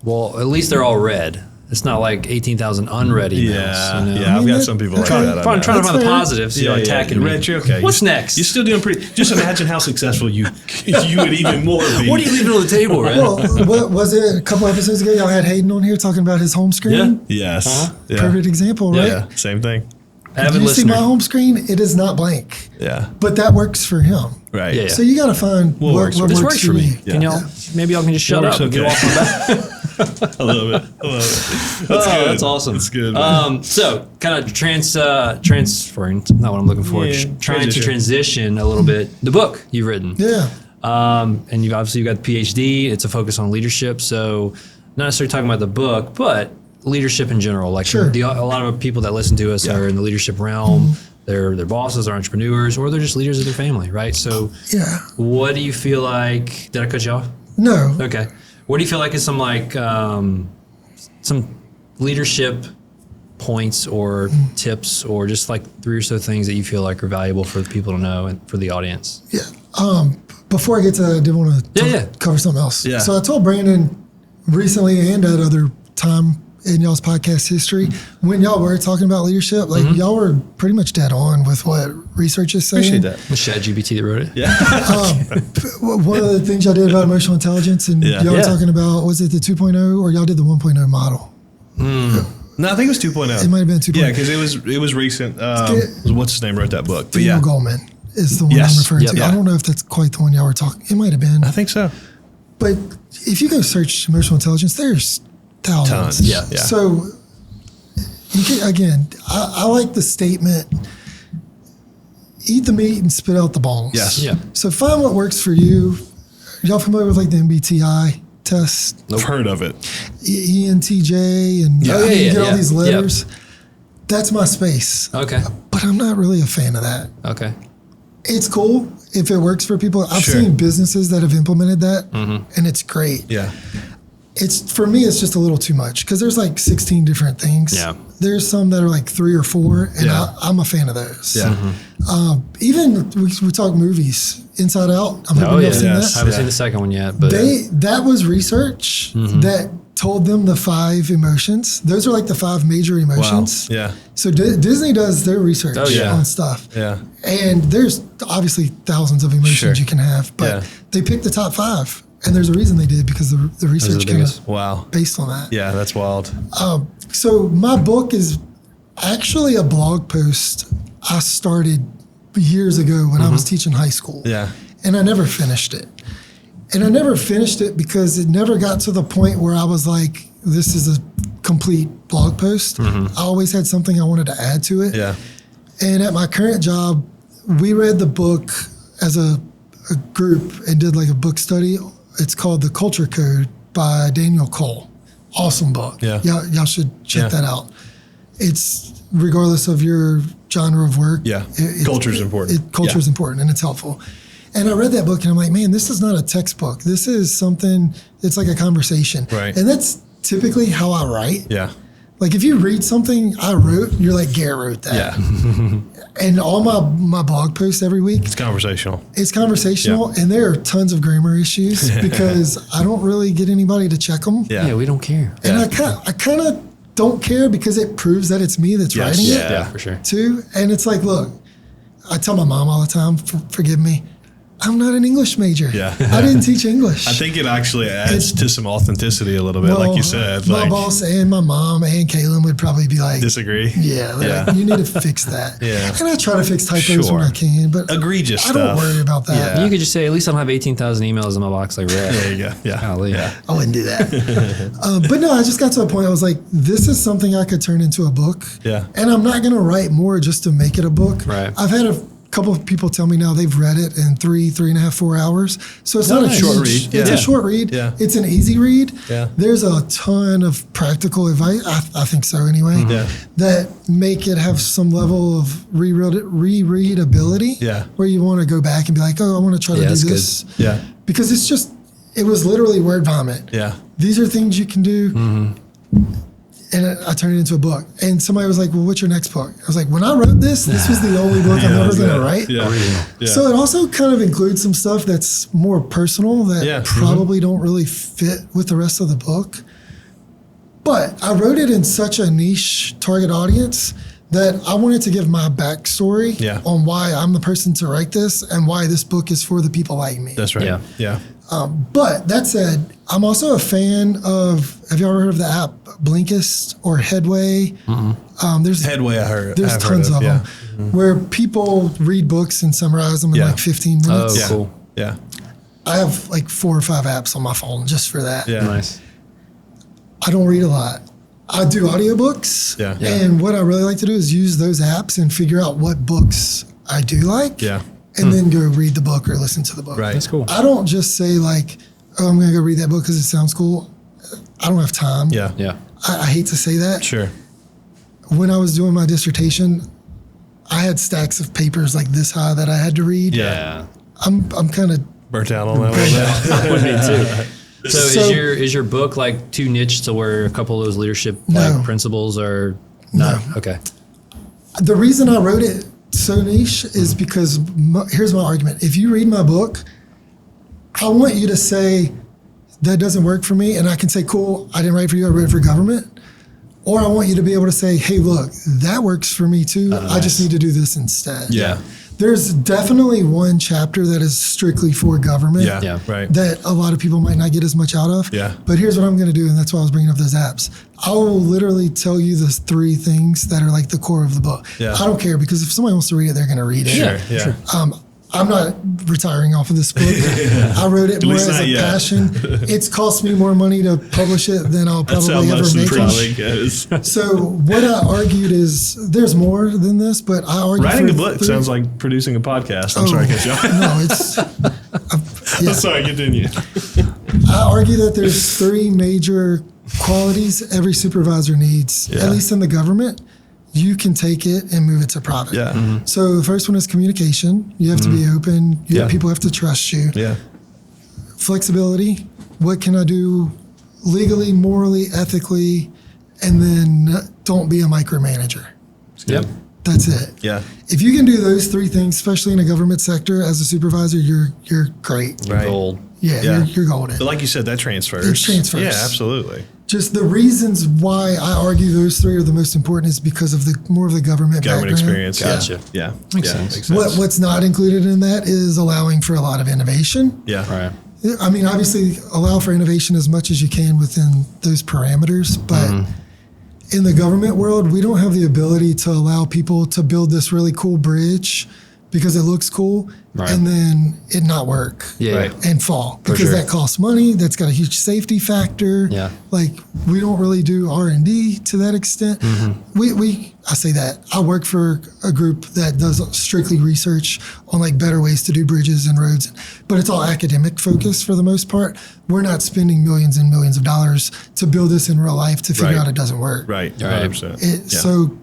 Well, at least they're all read. It's not like 18,000 unread emails. Yeah, you know? yeah, I've mean, got some people like that. I I'm know. trying to find the fair. positives. So you're attacking me. Rich, you're okay. What's next? You're still doing pretty. Just imagine how successful you would even more be. What are you leaving on the table, Red? Well, what was it a couple episodes ago? Y'all had Hayden on here talking about his home screen. Yes. Yeah. Perfect example, right? Yeah. Same thing. Avid You see listener. my home screen? It is not blank, Yeah. but that works for him. Right. Yeah. So you got to find what works for works, This works for me. Yeah. Can y'all? Maybe y'all can just shut Works up and get okay. off my back. I love it. That's good. That's awesome. That's good. Man. So kind of transferring, not what I'm looking for. Yeah, Trying to transition a little bit. The book you've written. Yeah. And you've got the PhD. It's a focus on leadership. So not necessarily talking about the book, but leadership in general. Like Sure. a lot of people that listen to us are in the leadership realm. They're bosses, they're entrepreneurs, or they're just leaders of their family, right? So Yeah. what do you feel like? Did I cut you off? No. Okay. What do you feel like is some leadership points or tips, or just like 3 or so things that you feel like are valuable for the people to know and for the audience? Yeah. Before I get to that, I did want to cover something else. Yeah. So I told Brandon recently and at other time in y'all's podcast history, when y'all were talking about leadership, like y'all were pretty much dead on with what research is saying. Appreciate that. The ChatGPT that wrote it. Yeah. One of the things y'all did about emotional intelligence, and y'all were talking about, was it the 2.0 or y'all did the 1.0 model? No, I think it was 2.0. It might have been 2.0. Yeah, because it was recent. What's his name wrote that book? But Daniel yeah, Goleman is the one I'm referring to. Yeah. I don't know if that's quite the one y'all were talking. It might have been. I think so. But if you go search emotional intelligence, there's thousands. Tons. Yeah. So, you can, again, I like the statement, eat the meat and spit out the bones. Yes. Yeah. So find what works for you. Y'all familiar with like the MBTI test? I've heard of it. ENTJ and you get all these letters. That's my space. Okay. But I'm not really a fan of that. Okay. It's cool if it works for people. I've seen businesses that have implemented that, and it's great. Yeah. It's for me, it's just a little too much because there's like 16 different things. Yeah. There's some that are like 3 or 4, and I'm a fan of those. Yeah. Even we talk movies, Inside Out. I'm hoping you've seen I that. haven't seen the second one yet, but That was research that told them the 5 emotions. Those are like the 5 major emotions. Wow. Yeah. So Disney does their research on stuff. Yeah. And there's obviously thousands of emotions you can have, but they picked the top 5. And there's a reason they did, because the research kind of based on that. Yeah, that's wild. So my book is actually a blog post I started years ago when I was teaching high school. Yeah. And I never finished it. And I never finished it because it never got to the point where I was like, this is a complete blog post. I always had something I wanted to add to it. Yeah. And at my current job, we read the book as a group and did like a book study. It's called The Culture Code by Daniel Cole. Awesome book. Yeah. Y'all should check that out. It's regardless of your genre of work. Yeah. Culture is important. Culture is important, and it's helpful. And I read that book and I'm like, man, this is not a textbook. This is something, it's like a conversation. Right. And that's typically how I write. Yeah. Like if you read something I wrote, you're like, Garrett wrote that. Yeah. And all my blog posts every week, It's conversational. and there are tons of grammar issues because I don't really get anybody to check them. Yeah. we don't care. And I kind of don't care because it proves that it's me that's writing it Yeah, for sure. too. And it's like, look, I tell my mom all the time, forgive me, I'm not an English major. Yeah. I didn't teach English. I think it actually adds to some authenticity a little bit, like you said. My Like, boss and my mom and Kaylin would probably be like, disagree. yeah, like, you need to fix that. Yeah. And I try to fix typos when I can, but Egregious I don't stuff. worry about that. Yeah. You could just say, at least I don't have 18,000 emails in my box like Red. There you go. Yeah. Golly. Yeah. I wouldn't do that. But no, I just got to a point I was like, this is something I could turn into a book. Yeah. And I'm not going to write more just to make it a book. Right. I've had a couple of people tell me now they've read it in 3.5, 4 hours. So it's not a short huge, read. It's Yeah. a short read. Yeah. It's an easy read. Yeah. There's a ton of practical advice, I think so anyway, Yeah. that make it have some level of rereadability. Yeah. Where you want to go back and be like, oh, I want to try to do that's this. Yeah. Because it was literally word vomit. Yeah. These are things you can do. And I turned it into a book. And somebody was like, well, what's your next book? I was like, when I wrote this was the only book I'm ever going to write. Yeah. Yeah. So it also kind of includes some stuff that's more personal that probably don't really fit with the rest of the book. But I wrote it in such a niche target audience that I wanted to give my backstory on why I'm the person to write this and why this book is for the people like me. That's right. Yeah. But that said, I'm also a fan of, have you ever heard of the app Blinkist or Headway? There's Headway, I heard. There's tons of them where people read books and summarize them in like 15 minutes. Oh, cool. Yeah. I have like 4 or 5 apps on my phone just for that. Yeah. Nice. I don't read a lot. I do audiobooks. Yeah. And what I really like to do is use those apps and figure out what books I do like. Yeah. And then go read the book or listen to the book. Right. That's cool. I don't just say like, oh, I'm going to go read that book because it sounds cool. I don't have time. Yeah. Yeah. I hate to say that. Sure. When I was doing my dissertation, I had stacks of papers like this high that I had to read. Yeah. I'm kind of Burnt out on that one. Would be too. So, So- is your book like too niche to where a couple of those leadership No. like principles are not okay? the reason I wrote it so niche is because here's my argument. If you read my book, I want you to say that doesn't work for me, and I can say, cool, I didn't write for you, I wrote for government. Or I want you to be able to say, hey, look, that works for me too. I just need to do this instead. Yeah. There's definitely one chapter that is strictly for government. Yeah. Yeah. Right. That a lot of people might not get as much out of. Yeah. But here's what I'm going to do, and that's why I was bringing up those apps. I will literally tell you the 3 things that are like the core of the book. Yeah. I don't care, because if somebody wants to read it, they're going to read it. Sure. Yeah. I'm not retiring off of this book. I wrote it more least as not a yet. passion. It's cost me more money to publish it than I'll That's how probably ever most of make the it. probably goes. So what I argued is there's more than this, but I argued Writing for a book 3 sounds like producing a podcast. I'm sorry, Coach John. No, it's yeah. I'm sorry, continue. I argue that there's 3 major qualities every supervisor needs, Yeah. at least in the government. You can take it and move it to private. Yeah. Mm-hmm. So the first one is communication. You have to be open. Yeah. People have to trust you. Yeah. Flexibility. What can I do legally, morally, ethically? And then don't be a micromanager. Yep. That's it. Yeah. If you can do those 3 things, especially in a government sector as a supervisor, you're great. Right. Gold. Yeah, Yeah. You're golden. But like you said, that transfers. It transfers. Yeah, absolutely. Just the reasons why I argue those 3 are the most important is because of the more of the government Government background. experience. Gotcha. Yeah. Makes yeah. sense. Makes sense. What's not included in that is allowing for a lot of innovation. Yeah. Right. I mean, obviously, allow for innovation as much as you can within those parameters, but in the government world, we don't have the ability to allow people to build this really cool bridge because it looks cool, Right. and then it not work. Yeah. Right. And fall because sure. that costs money. That's got a huge safety factor. Yeah. Like we don't really do R&D to that extent. I say that I work for a group that does strictly research on like better ways to do bridges and roads, but it's all academic focused for the most part. We're not spending millions and millions of dollars to build this in real life to figure Right. out it doesn't work. Right. Right. 100%. Yeah. So,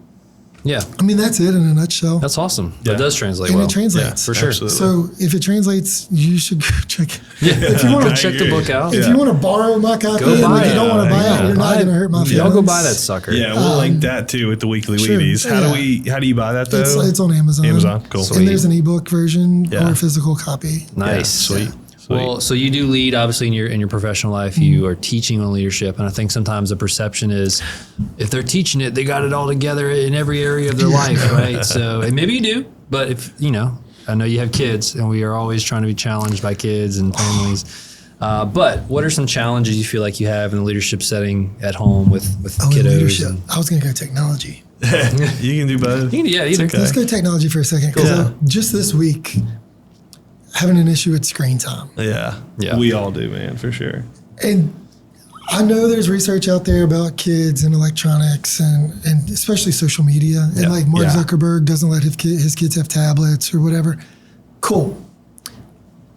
Yeah. I mean, that's it in a nutshell. That's awesome. Yeah. That does translate And well. it translates. For sure. Absolutely. So if it translates, you should go check it. Yeah. If you want I to check the agree. book out. If Yeah. you want to borrow my copy Go and buy like you it. don't want to buy Yeah. it, you're not going to hurt my feelings. Y'all go buy that sucker. Yeah, we'll link that too with the weekly sure. Wheaties. Yeah. How do you buy that though? It's on Amazon. Amazon, cool. And there's an ebook version Yeah. or a physical copy. Nice. Yeah, sweet. Well, so you do lead, obviously, in your professional life. You are teaching on leadership, and I think sometimes the perception is, if they're teaching it, they got it all together in every area of their life, right? So, and maybe you do, but if I know you have kids, and we are always trying to be challenged by kids and families. But what are some challenges you feel like you have in the leadership setting at home with Oh, in kiddos? leadership. And, I was going to go technology. You can do both. yeah, either. okay. Let's go technology for a second. Because Yeah. just this week, having an issue with screen time. Yeah. Yeah. We all do, man, for sure. And I know there's research out there about kids and electronics and especially social media. And Yeah. like Mark Yeah. Zuckerberg doesn't let his kids have tablets or whatever. Cool.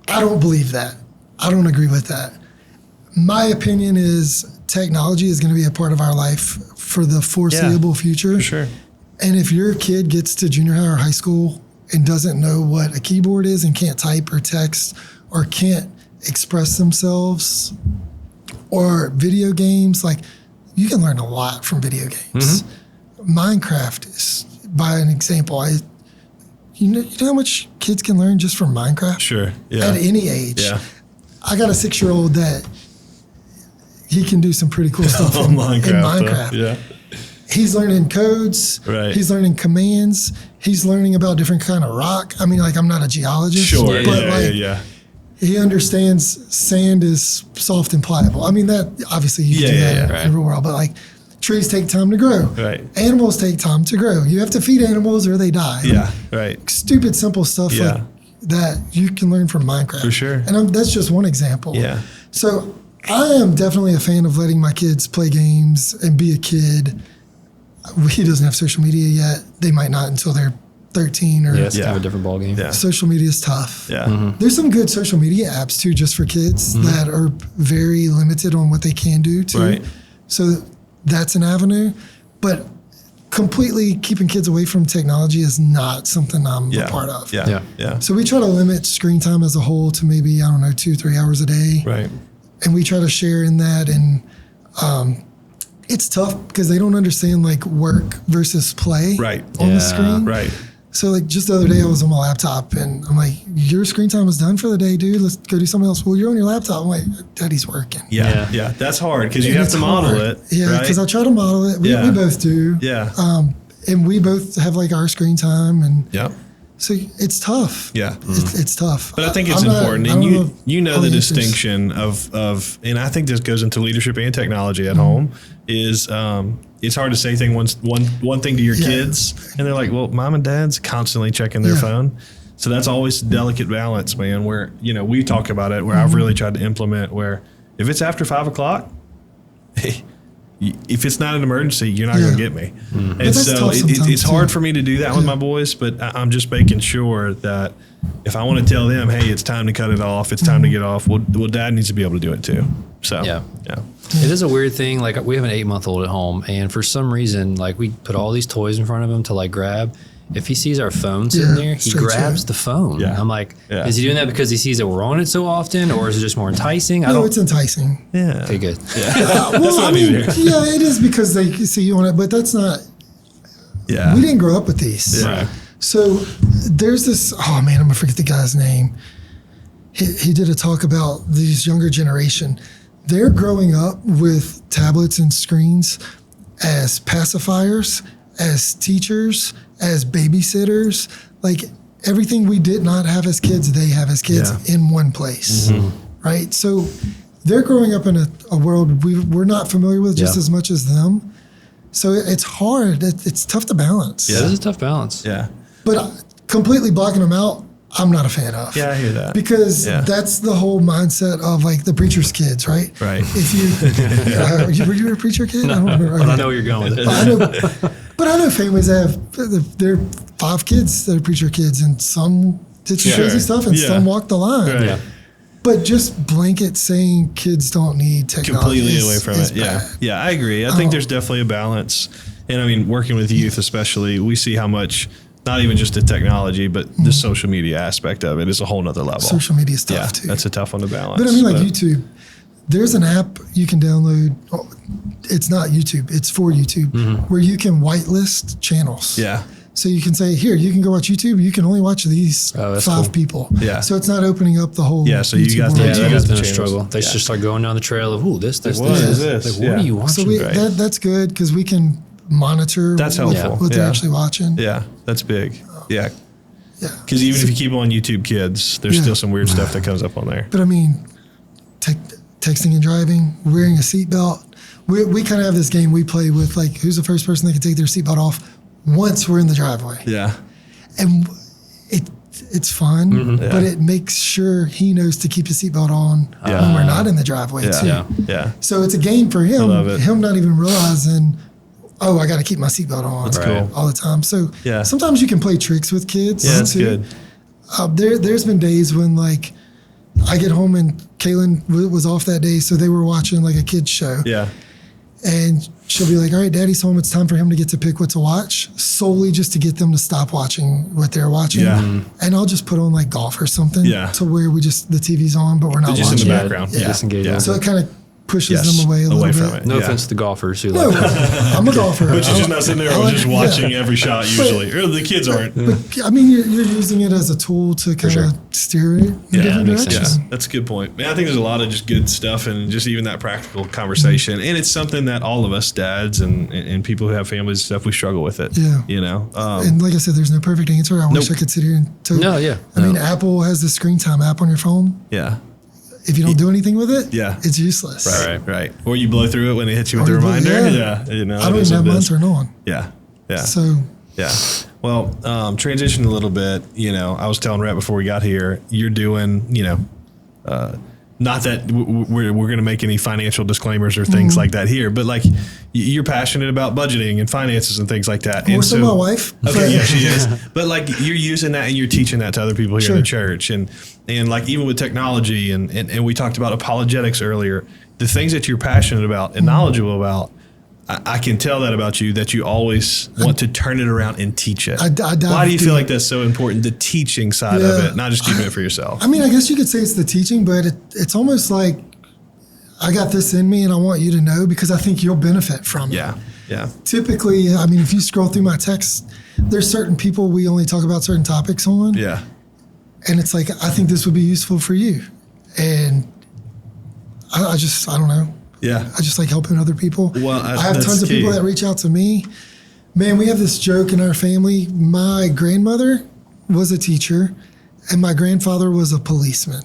I don't believe that. I don't agree with that. My opinion is technology is going to be a part of our life for the foreseeable future. For sure. And if your kid gets to junior high or high school and doesn't know what a keyboard is and can't type or text or can't express themselves, or video games, like you can learn a lot from video games. Minecraft is, by an example, you know how much kids can learn just from Minecraft? Sure. Yeah. At any age. Yeah. I got a 6-year-old that he can do some pretty cool stuff On in Minecraft. Minecraft. Yeah. He's learning codes. Right. He's learning commands. He's learning about different kind of rock. I mean, like I'm not a geologist, Sure. but Yeah. like Yeah. he understands sand is soft and pliable. I mean, that obviously you do that in the real world, but like trees take time to grow. Right. Animals take time to grow. You have to feed animals or they die. Yeah. Right. Stupid, simple stuff Yeah. like that you can learn from Minecraft. For sure. And that's just one example. Yeah. So I am definitely a fan of letting my kids play games and be a kid. He doesn't have social media yet. They might not until they're 13 or It's kind of a different ballgame. Yeah. social media is tough. Yeah. There's some good social media apps too, just for kids that are very limited on what they can do too. Right. So that's an avenue, but completely keeping kids away from technology is not something I'm a part of. Yeah. Yeah. Yeah. So we try to limit screen time as a whole to maybe, 2-3 hours a day. Right. And we try to share in that. And it's tough because they don't understand like work versus play Right. on Yeah. the screen. Right. So like just the other day I was on my laptop and I'm like, your screen time is done for the day, dude. Let's go do something else. Well, you're on your laptop. I'm like, Daddy's working. Yeah. Yeah. That's hard because you And have it's to model hard. it. Yeah, right? because I try to model it. We both do. Yeah. And we both have like our screen time. And Yeah. so it's tough. Yeah. It's tough. But I think it's I'm not- important, I and don't know you know all the the answers. distinction of, and I think this goes into leadership and technology at home. Is it's hard to say one thing to your Yeah. kids, and they're like, well, mom and dad's constantly checking their Yeah. phone, so that's always a delicate balance, man. Where we talk about it, where I've really tried to implement where if it's after 5 o'clock, hey, if it's not an emergency, you're not going to get me. And that's so tough it's sometimes, hard too. for me to do that with my boys, but I'm just making sure that if I want to tell them, hey, it's time to cut it off, it's time to get off, well, dad needs to be able to do it too. So, Yeah. yeah. It is a weird thing. Like we have an 8-month-old at home, and for some reason, like we put all these toys in front of him to like grab. If he sees our phone sitting Yeah, there, he straight to grabs it. the phone. Yeah. I'm like, Yeah. is he doing that because he sees that we're on it so often, or is it just more enticing? I No, don't. it's enticing. Yeah. Okay, good. Well, I mean, yeah, it is because they see you on it, but that's not. Yeah. We didn't grow up with these. Yeah. So there's this. Oh man, I'm gonna forget the guy's name. He did a talk about these younger generation. They're growing up with tablets and screens as pacifiers, as teachers, as babysitters. Like everything we did not have as kids, they have as kids in one place, right? So they're growing up in a world we're not familiar with just Yeah. as much as them. So it's hard. It's tough to balance. It is a tough balance. Yeah. But completely blocking them out, I'm not a fan of. Yeah, I hear that. Because Yeah. that's the whole mindset of like the preacher's kids, right? Right. If you, were you a preacher kid? I don't remember. But I know where you're going with it. But I know families that have their 5 kids that are preacher kids, and some did some crazy stuff, and Yeah. some walked the line. Right. Yeah. But just blanket saying kids don't need technology Completely is- away from is it. Yeah. bad. Yeah, I agree. I think there's definitely a balance. And I mean, working with youth especially, we see how much, not even just the technology, but the social media aspect of it is a whole nother level. Social media is tough Yeah, too. that's a tough one to balance. But I mean, like YouTube, there's an app you can download. Oh, it's not YouTube, it's for YouTube, where you can whitelist channels. Yeah. So you can say, here, you can go watch YouTube. You can only watch these Oh, that's 5 cool. people. Yeah. So it's not opening up the whole. Yeah, so you YouTube got world. the- Yeah, you that got has the been a channels. struggle. They Yeah. just start going down the trail of, ooh, this. what is this? Like, what Yeah. are you watching? So we, Right. that's good because we can monitor. That's what- helpful. What they're Yeah. actually watching. Yeah, that's big. Yeah. Yeah. Because even if you keep on YouTube Kids, there's Yeah. still some weird stuff that comes up on there. But I mean, texting and driving, wearing a seatbelt. We kind of have this game we play with, like, who's the first person that can take their seatbelt off once we're in the driveway. Yeah. And it's fun, Yeah. but it makes sure he knows to keep his seatbelt on Yeah. when we're not in the driveway, too. Yeah. Yeah. So it's a game for him. love it. Him not even realizing, oh, I got to keep my seatbelt on That's cool. all the time. So Yeah. sometimes you can play tricks with kids. Yeah, that's too. good. There's been days when like I get home and Kaylin was off that day, so they were watching like a kids show. Yeah. And she'll be like, all right, Daddy's home. It's time for him to get to pick what to watch, solely just to get them to stop watching what they're watching. Yeah. And I'll just put on like golf or something Yeah. to where the TV's on, but we're not Just in watching. the it. background. Yeah. Disengage. Yeah. So it kind of pushes Yes. them away a little bit. from it. No Yeah. offense to the golfers who No, like I'm a golfer. But you're just not sitting there I like- just yeah. watching every shot usually. Or the kids aren't. But, I mean, you're using it as a tool to kind of sure. steer it in different makes directions. sense. Yeah, that's a good point. Man, I think there's a lot of just good stuff and just even that practical conversation. And it's something that all of us dads and people who have families and stuff, we struggle with it. Yeah. You know? And like I said, there's no perfect answer. I wish Nope. I could sit here and tell you. No, yeah. I mean, Apple has the screen time app on your phone. yeah. If you don't do anything with it, Yeah. it's useless. Right. Or you blow through it when it hits you with Or the you blow- reminder. yeah. Yeah. You know, I don't it is even have what it mine is. turned on. Yeah. Yeah. So Yeah. Well, transition a little bit. You know, I was telling Rhett before we got here, you're doing, not that we're going to make any financial disclaimers or things like that here, but like you're passionate about budgeting and finances and things like that. More and so my wife. Okay, yeah, she is. But like you're using that and you're teaching that to other people here in the church, and like even with technology and we talked about apologetics earlier, the things that you're passionate about and knowledgeable about. I can tell that about you, that you always want to turn it around and teach it. Why do you feel like that's so important, the teaching side of it, not just keeping it for yourself? I mean, I guess you could say it's the teaching, but it's almost like I got this in me and I want you to know because I think you'll benefit from it. Yeah. Typically, I mean, if you scroll through my text, there's certain people we only talk about certain topics on. Yeah. And it's like, I think this would be useful for you. And I don't know. Yeah. I just like helping other people. Well, I have tons of people that reach out to me. Man, we have this joke in our family. My grandmother was a teacher and my grandfather was a policeman.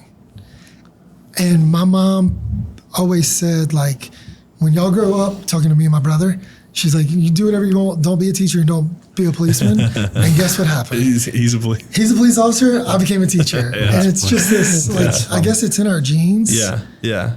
And my mom always said, like, when y'all grow up, talking to me and my brother, she's like, you do whatever you want. Don't be a teacher and don't be a policeman. And guess what happened? He's a police. He's a police officer. I became a teacher. And it's just this, like, I guess it's in our genes. Yeah.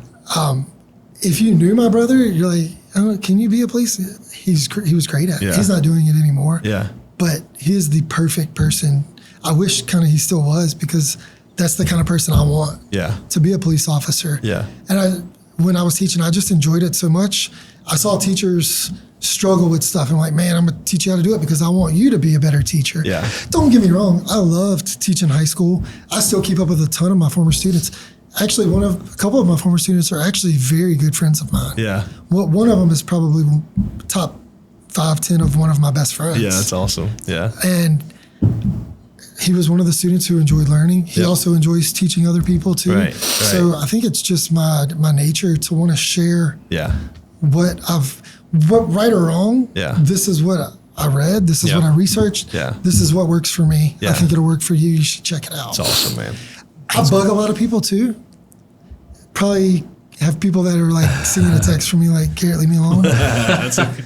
If you knew my brother, you're like, oh, can you be a police? He was great at it. Yeah. He's not doing it anymore. Yeah. But he is the perfect person. I wish kind of he still was because that's the kind of person I want. Yeah. To be a police officer. Yeah. And when I was teaching, I just enjoyed it so much. I saw teachers struggle with stuff. And I'm like, man, I'm going to teach you how to do it because I want you to be a better teacher. Yeah. Don't get me wrong. I loved teaching high school. I still keep up with a ton of my former students. Actually, a couple of my former students are actually very good friends of mine. Yeah. Well, one of them is probably top 5, 10 of one of my best friends. Yeah, that's awesome. Yeah. And he was one of the students who enjoyed learning. He also enjoys teaching other people too. Right. So I think it's just my nature to want to share what right or wrong. Yeah. This is what I read. This is what I researched. Yeah. This is what works for me. Yeah. I think it'll work for you. You should check it out. It's awesome, man. I bug a lot of people too. Probably have people that are like sending a text from me like, Garrett, leave me alone. That's okay.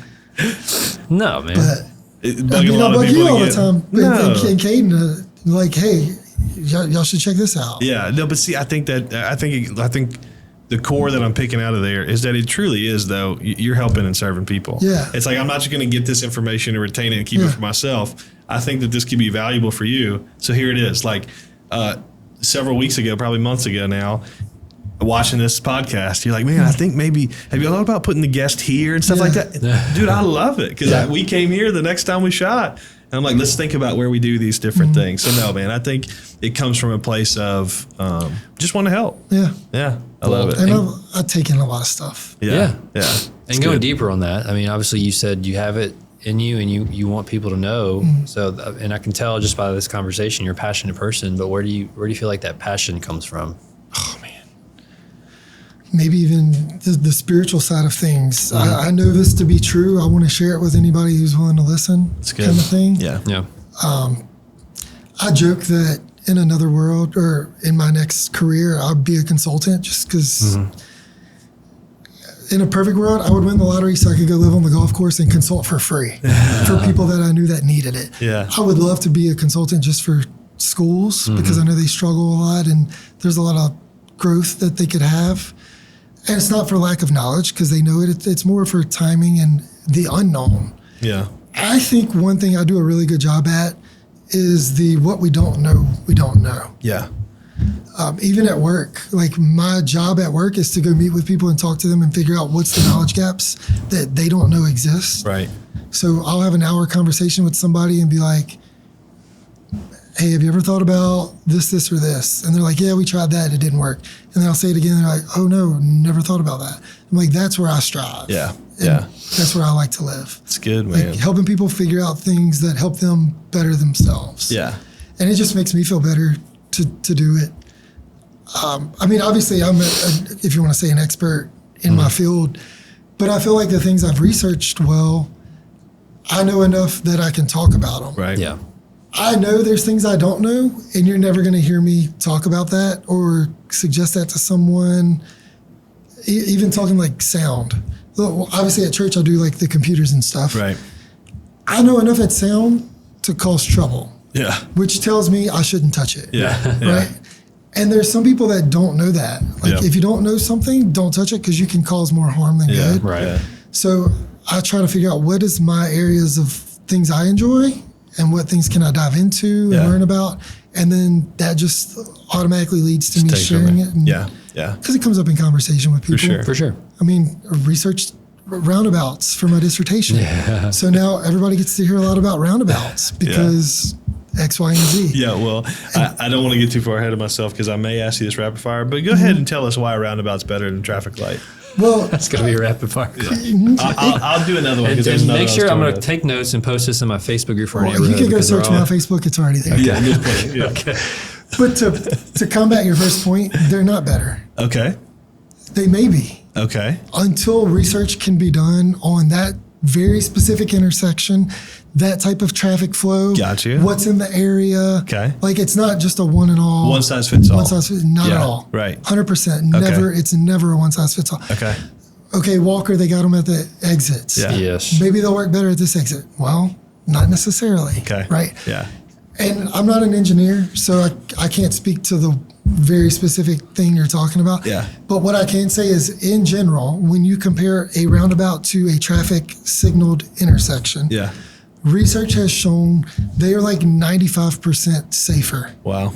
No, man. But I bug you all the time. And Caden, like, hey, y'all should check this out. Yeah, no, but see, I think the core that I'm picking out of there is that it truly is, though, you're helping and serving people. Yeah. It's like, I'm not just going to get this information and retain it and keep it for myself. I think that this could be valuable for you. So here it is. Like, several weeks ago, probably months ago now, watching this podcast, you're like, man, I think maybe, have you thought about putting the guest here and stuff like that? Dude, I love it because we came here the next time we shot. And I'm like, let's think about where we do these different things. So no, man, I think it comes from a place of just want to help. Yeah. I love it. And I've taken a lot of stuff. Yeah. And going deeper on that, I mean, obviously you said you have it in you and you want people to know. So, and I can tell just by this conversation, you're a passionate person, but where do you feel like that passion comes from? Oh man. Maybe even the spiritual side of things. I know this to be true. I want to share it with anybody who's willing to listen. It's good. Kind of thing. Yeah. I joke that in another world or in my next career, I'll be a consultant just because in a perfect world, I would win the lottery so I could go live on the golf course and consult for free for people that I knew that needed it. Yeah. I would love to be a consultant just for schools because I know they struggle a lot and there's a lot of growth that they could have. And it's not for lack of knowledge because they know it. It's more for timing and the unknown. Yeah. I think one thing I do a really good job at is what we don't know, we don't know. Yeah. Even at work, like my job at work is to go meet with people and talk to them and figure out what's the knowledge gaps that they don't know exist. Right. So I'll have an hour conversation with somebody and be like, hey, have you ever thought about this, or this? And they're like, yeah, we tried that. It didn't work. And then I'll say it again. And they're like, oh no, never thought about that. I'm like, that's where I strive. Yeah. And that's where I like to live. It's good, man. Like helping people figure out things that help them better themselves. Yeah. And it just makes me feel better to do it. I mean, obviously I'm if you want to say an expert in my field, but I feel like the things I've researched, I know enough that I can talk about them. Right. Yeah. I know there's things I don't know, and you're never going to hear me talk about that or suggest that to someone, even talking like sound. Well, obviously at church, I do like the computers and stuff. Right. I know enough at sound to cause trouble. Yeah. Which tells me I shouldn't touch it. Yeah. Right. And there's some people that don't know that. Like Yeah. if you don't know something, don't touch it because you can cause more harm than good. Right. Yeah. So I try to figure out what is my areas of things I enjoy and what things can I dive into Yeah. and learn about. And then that just automatically leads to me take sharing over. it. And, Yeah. Yeah. Because it comes up in conversation with people. sure. For sure. I mean, researched roundabouts for my dissertation. Yeah. So now everybody gets to hear a lot about roundabouts because X, Y, and Z. Yeah, well, I don't want to get too far ahead of myself because I may ask you this rapid fire, but go ahead and tell us why a roundabout's better than a traffic light. Well, It's going to be a rapid fire. I'll do another one. And, 'cause there's and another make one sure I was I'm going going to take notes and post this in my Facebook group for our you neighborhood. can go because they're search my all- Facebook. It's already there. Yeah, just play it. Yeah. Okay. But to combat your first point, they're not better. Okay. They may be Okay. until research can be done on that very specific intersection, that type of traffic flow. Got you. What's in the area. Okay. Like it's not just a one and all. One size fits all. One size fits, not Yeah, at all. right. 100%. Never. It's never a one size fits all. Okay. Okay, Walker, they got them at the exits. Yeah. Yes. Maybe they'll work better at this exit. Well, not necessarily. Okay. Right. Yeah. And I'm not an engineer, so I can't speak to the very specific thing you're talking about. Yeah. But what I can say is, in general, when you compare a roundabout to a traffic signaled intersection, Yeah. research has shown they are like 95% safer. Wow.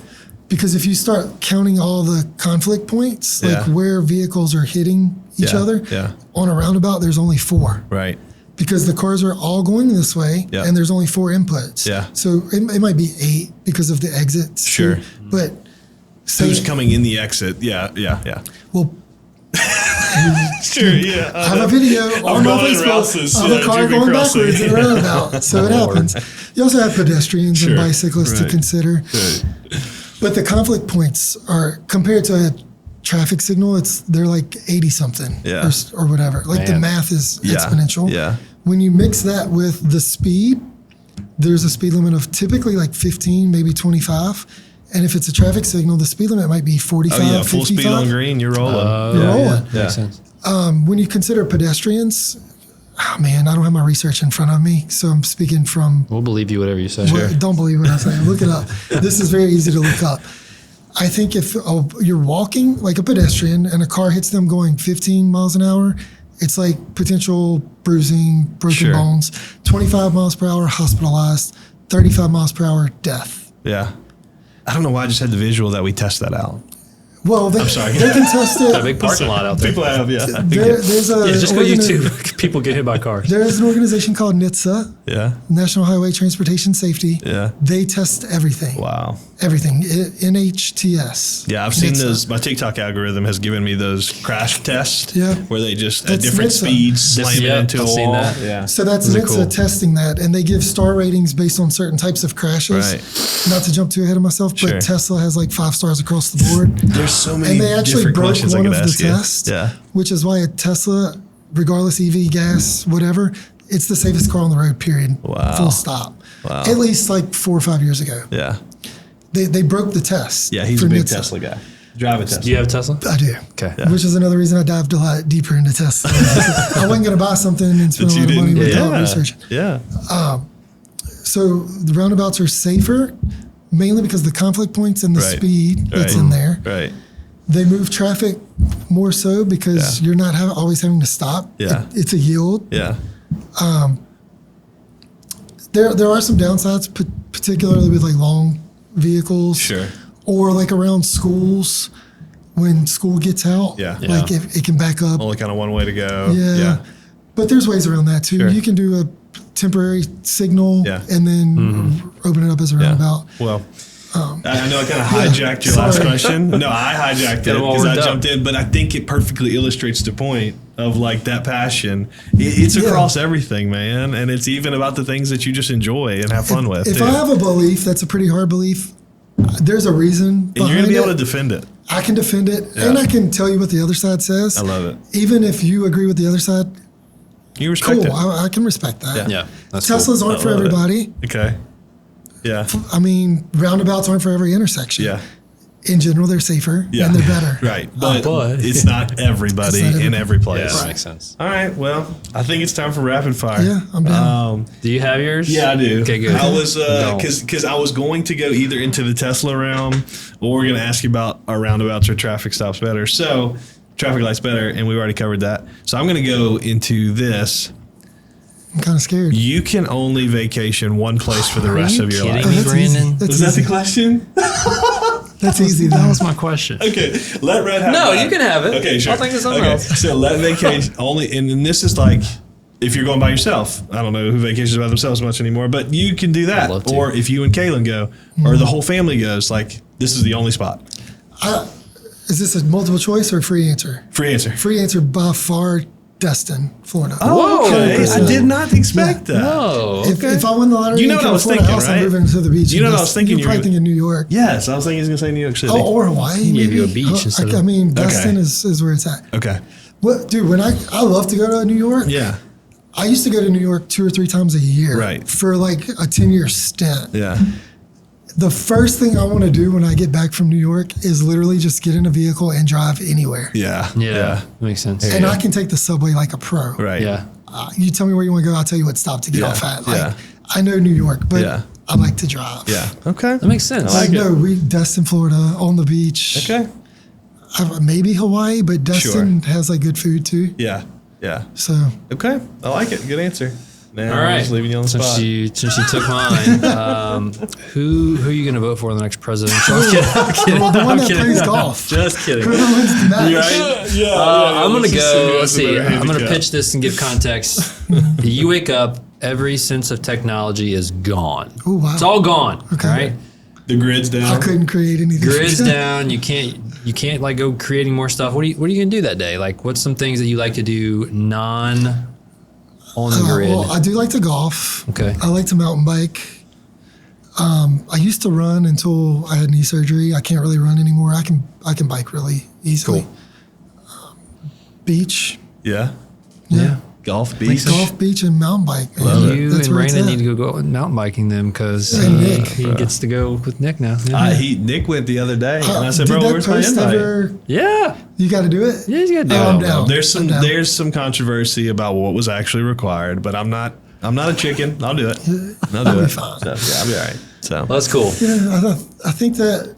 Because if you start counting all the conflict points, like Yeah. where vehicles are hitting each Yeah, other, yeah. on a roundabout, there's only 4. Right. Because the cars are all going this way, Yeah. and there's only 4 inputs. Yeah. So it might be 8 because of the exits. Sure. too. But Who's coming in the exit? Yeah. Yeah. Yeah. well, Sure. Yeah. I have a video on my going in Facebook Rouse's, of a car Jimmy going crossing. backwards in a roundabout. So it happens. You also have pedestrians Sure. and bicyclists to Right. consider. Right. But the conflict points are, compared to a traffic signal, they're like 80 something Yeah. or whatever. Like the Man. math is Yeah. exponential. Yeah. When you mix that with the speed, there's a speed limit of typically like 15, maybe 25. And if it's a traffic signal, the speed limit might be 45, Oh yeah. Full 55. speed on green. You're rolling. You're yeah. rolling. Yeah. Makes sense. When you consider pedestrians, oh man, I don't have my research in front of me, so I'm speaking from. We'll believe you whatever you say. Don't believe what I'm saying. Look it up. This is very easy to look up. I think if you're walking like a pedestrian and a car hits them going 15 miles an hour, it's like potential bruising, broken Sure. bones. 25 miles per hour, hospitalized. 35 miles per hour, death. Yeah. I don't know why I just had the visual that we test that out. Well, they, sorry. they can test Got a it. big parking lot out there. People have, yeah. There's a Yeah, just go organi- YouTube. People get hit by cars. There is an organization called NHTSA, Yeah. National Highway Transportation Safety. Yeah. They test everything. Wow. Everything. NHTS. Yeah, I've seen NHTSA. those. My TikTok algorithm has given me those crash tests. Yeah. Where they just at That's different NHTSA. speeds slam Yeah, it into a I've seen wall. that. Yeah. So that's Those are NHTSA cool. testing that, and they give star ratings based on certain types of crashes. Right. Not to jump too ahead of myself, but Sure. Tesla has like 5 stars across the board. There's so many And they actually different broke questions I one could of the ask you. tests, Yeah. which is why a Tesla, regardless EV, gas, whatever, it's the safest car on the road, period. Wow. Full stop. Wow. At least like 4 or 5 years ago. Yeah. They broke the test. Yeah, he's for a big NHTSA. Tesla guy. Drive a Tesla. Do you have a Tesla? I do. Okay. Which is another reason I dived a lot deeper into Tesla. I wasn't going to buy something and spend That a you lot of money didn't. without Yeah. research. Yeah. So the roundabouts are safer, mainly because the conflict points and the Right. speed that's Right. in there. Right. They move traffic more so because Yeah. you're not always having to stop. Yeah. It's a yield. Yeah. There are some downsides, particularly with like long vehicles. Sure. Or like around schools when school gets out. Yeah. Like Yeah. if it can back up. Only kind of one way to go. Yeah. Yeah. But there's ways around that too. Sure. You can do a temporary signal Yeah. and then open it up as a roundabout. Well, I know I kind of hijacked your last sorry. question. No, I hijacked it Got 'em all because I worked up. jumped in, but I think it perfectly illustrates the point of like that passion. It's Yeah. across everything, man, and it's even about the things that you just enjoy and have fun with. If too. I have a belief that's a pretty hard belief, there's a reason and you're behind gonna be able to it. defend it. I can defend it, Yeah. and I can tell you what the other side says. I love it. Even if you agree with the other side, You respect cool. it. I can respect that. Yeah. That's Teslas cool. aren't for love it. everybody. Okay. Yeah. I mean, roundabouts aren't for every intersection. Yeah. in general, they're safer Yeah. and they're better. Right. But But- it's not everybody It's not in every place. That makes sense. All right. Well, I think it's time for rapid fire. Yeah, I'm down. Do you have yours? Yeah, I do. Okay, good. I was No. because I was going to go either into the Tesla realm, or we're going to ask you about our roundabouts or traffic stops better. So traffic lights better, and we already covered that. So I'm going to go into this. I'm kind of scared. You can only vacation one place for the rest you of your kidding life. me? That's easy. Brandon? That's Was that easy. the question? That's easy. That Though. was my question. Okay, let Red have No, mine. you can have it. Okay, sure. I'll think of something okay. else. So let vacation only, and this is like if you're going by yourself. I don't know who vacations by themselves much anymore, but you can do that. I'd love to. Or if you and Kaylin go, or the whole family goes, like this is the only spot. Is this a multiple choice or a free answer? Free answer. Free answer by far, Destin, Florida. Oh, okay. 100%. I did not expect that. No. If I win the lottery, You know and what I was can afford a thinking, house, right? I'm moving to the beach. You know in what I was thinking You're you probably were- thinking New York. Yes, I was thinking he was going to say New York City. Oh, or Hawaii. Give you a maybe. beach instead I of- mean, Okay. Destin is where it's at. Okay. What, dude? When I love to go to New York. Yeah. I used to go to New York 2 or 3 times a year. Right. For like a 10-year stint. Yeah. The first thing I want to do when I get back from New York is literally just get in a vehicle and drive anywhere. Yeah. Yeah. Makes sense. And I can take the subway like a pro. Right. Yeah. You tell me where you want to go, I'll tell you what stop to get Yeah, off at. Like, yeah. I know New York, but Yeah. I like to drive. Yeah. Okay. That makes sense. I like it. No, we Destin, Florida, on the beach. Okay. Maybe Hawaii, but Destin has like good food too. Yeah. Yeah. So Okay. I like it. Good answer. Now All I'm right. just leaving you on the spot. Since you took mine, who are you going to vote for in the next presidential? I'm kidding. I'm kidding. well, the one I'm that kidding. plays golf. Just kidding. Whoever wins the match. Right? Yeah. I'm going to go. Let's see. I'm going to handicap. pitch this and give context. You wake up, every sense of technology is gone. Oh, wow. It's all gone. Okay. Right? The grid's down. I couldn't create anything. Grid's down. You can't like go creating more stuff. What are you going to do that day? Like, what's some things that you like to do on the grid? Well, I do like to golf. Okay. I like to mountain bike. I used to run until I had knee surgery. I can't really run anymore. I can bike really easily. Cool. Beach. Yeah. Yeah. Golf, beach. Golf, beach, and mountain bike. man. You That's and where it's Brandon at. need to go mountain biking them because And Nick. he gets to go with Nick now. Yeah. Nick went the other day, and I said, Did "Bro, that where's my post invite?" ever? yeah. You got to do it. Yeah, you got to do Oh, it. I'm down. There's I'm down. some controversy about what was actually required, but I'm not a chicken. I'll do it. I'll do I'll it. be fine. So, yeah, I'll be all right. So Well, that's cool. Yeah, I think that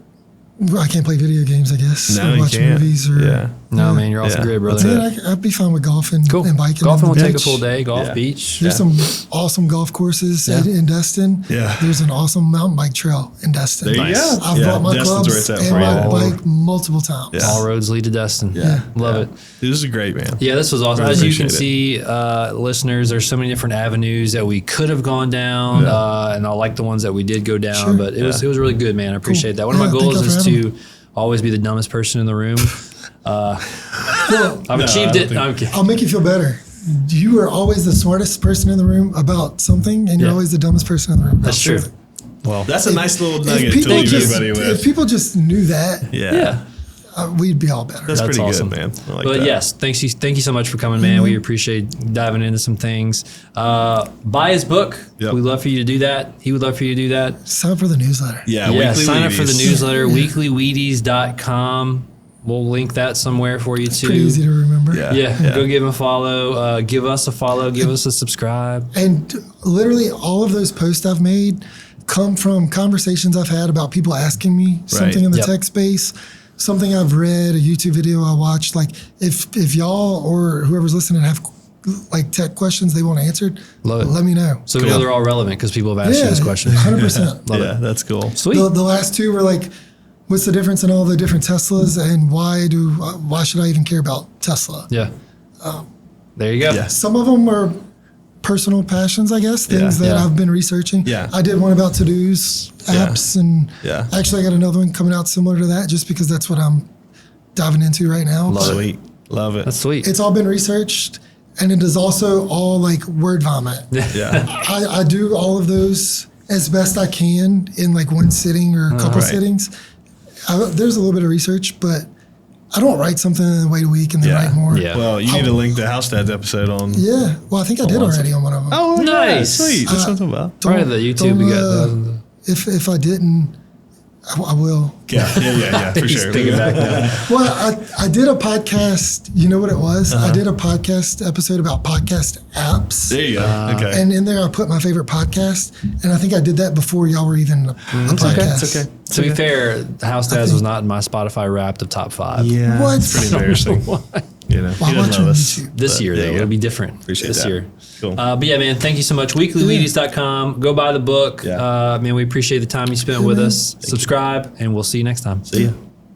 I can't play video games. I guess no, or you watch can't. movies or Yeah. No, man, you're off Yeah. the grid, brother. Man, I'd be fine with golf and, Cool. and biking. Golfing on will the take a beach. full day. Golf, Yeah. beach. There's some awesome golf courses Yeah. in Destin. Yeah. There's an awesome mountain bike trail in Destin. There you Nice. go. I've Yeah, brought my Destin's clubs where it's at and for my you. bike multiple times. Yeah. All roads lead to Destin. Yeah. Love Yeah. it. This is great, man. Yeah, this was awesome. Really As you can appreciate see, listeners, there's so many different avenues that we could have gone down, and I like the ones that we did go down. Sure. But it was really good, man. I appreciate that. One Yeah, of my thank goals you for is having to always be the dumbest person in the room. Well, I've achieved I don't it. No, I'm kidding. I'll make you feel better. You are always the smartest person in the room about something, and you're Yeah. always the dumbest person in the room. about That's true. something. Well, That's a nice little If nugget to people leave just, everybody if with. people just knew that, yeah. we'd be all better. That's That's pretty awesome. good, man. I like But that. yes, thank you so much for coming, man. We appreciate diving into some things. Buy his book. Yep. We'd love for you to do that. He would love for you to do that. Sign up for the newsletter. Yeah, Yeah, Weekly sign up for the Wheaties. newsletter, weeklywheaties.com. We'll link that somewhere for you too. Pretty easy to remember. Yeah. Yeah, go give him a follow. Give us a follow. Give us a subscribe. And literally all of those posts I've made come from conversations I've had about people asking me something in the Yep. tech space, something I've read, a YouTube video I watched. Like if y'all or whoever's listening have like tech questions they want answered, Love it. let me know. So we know they're all relevant because people have asked you this question. 100%. Love Yeah, it. that's cool. Sweet. The last two were like, what's the difference in all the different Teslas, and why should I even care about Tesla? Yeah. There you go. Yeah. Some of them are personal passions, I guess, things Yeah. that Yeah. I've been researching. Yeah. I did one about to-dos, apps, and Yeah. actually I got another one coming out similar to that just because that's what I'm diving into right now. Love it. Sweet. Love it. That's sweet. It's all been researched, and it is also all like word vomit. Yeah. I do all of those as best I can in like one sitting or a couple Right. sittings. There's a little bit of research, but I don't write something and then wait a week and then Yeah. write more. Yeah. Well, you need to link the House Dads episode on. Yeah. Well, I think I did once. already on one of them. Oh, Nice. Sweet. That's what I'm talking about. Probably the YouTube. We got thousands of- If I didn't, I will. Yeah, for sure. Take it back now. Well, I did a podcast. You know what it was? I did a podcast episode about podcast apps. There you go. Okay. And in there, I put my favorite podcast. And I think I did that before y'all were even a podcast. It's okay. To be fair, House Dads was not in my Spotify Wrapped of top 5. Yeah. What? It's pretty embarrassing. You know, Well, he I watch doesn't on know us. YouTube. This year, there though, you go. it'll be different. Appreciate this that. year. Cool. But yeah, man, thank you so much. Weeklyladies.com. Go buy the book. Yeah. Man, we appreciate the time you spent with us. Subscribe, and we'll see you next time. See ya.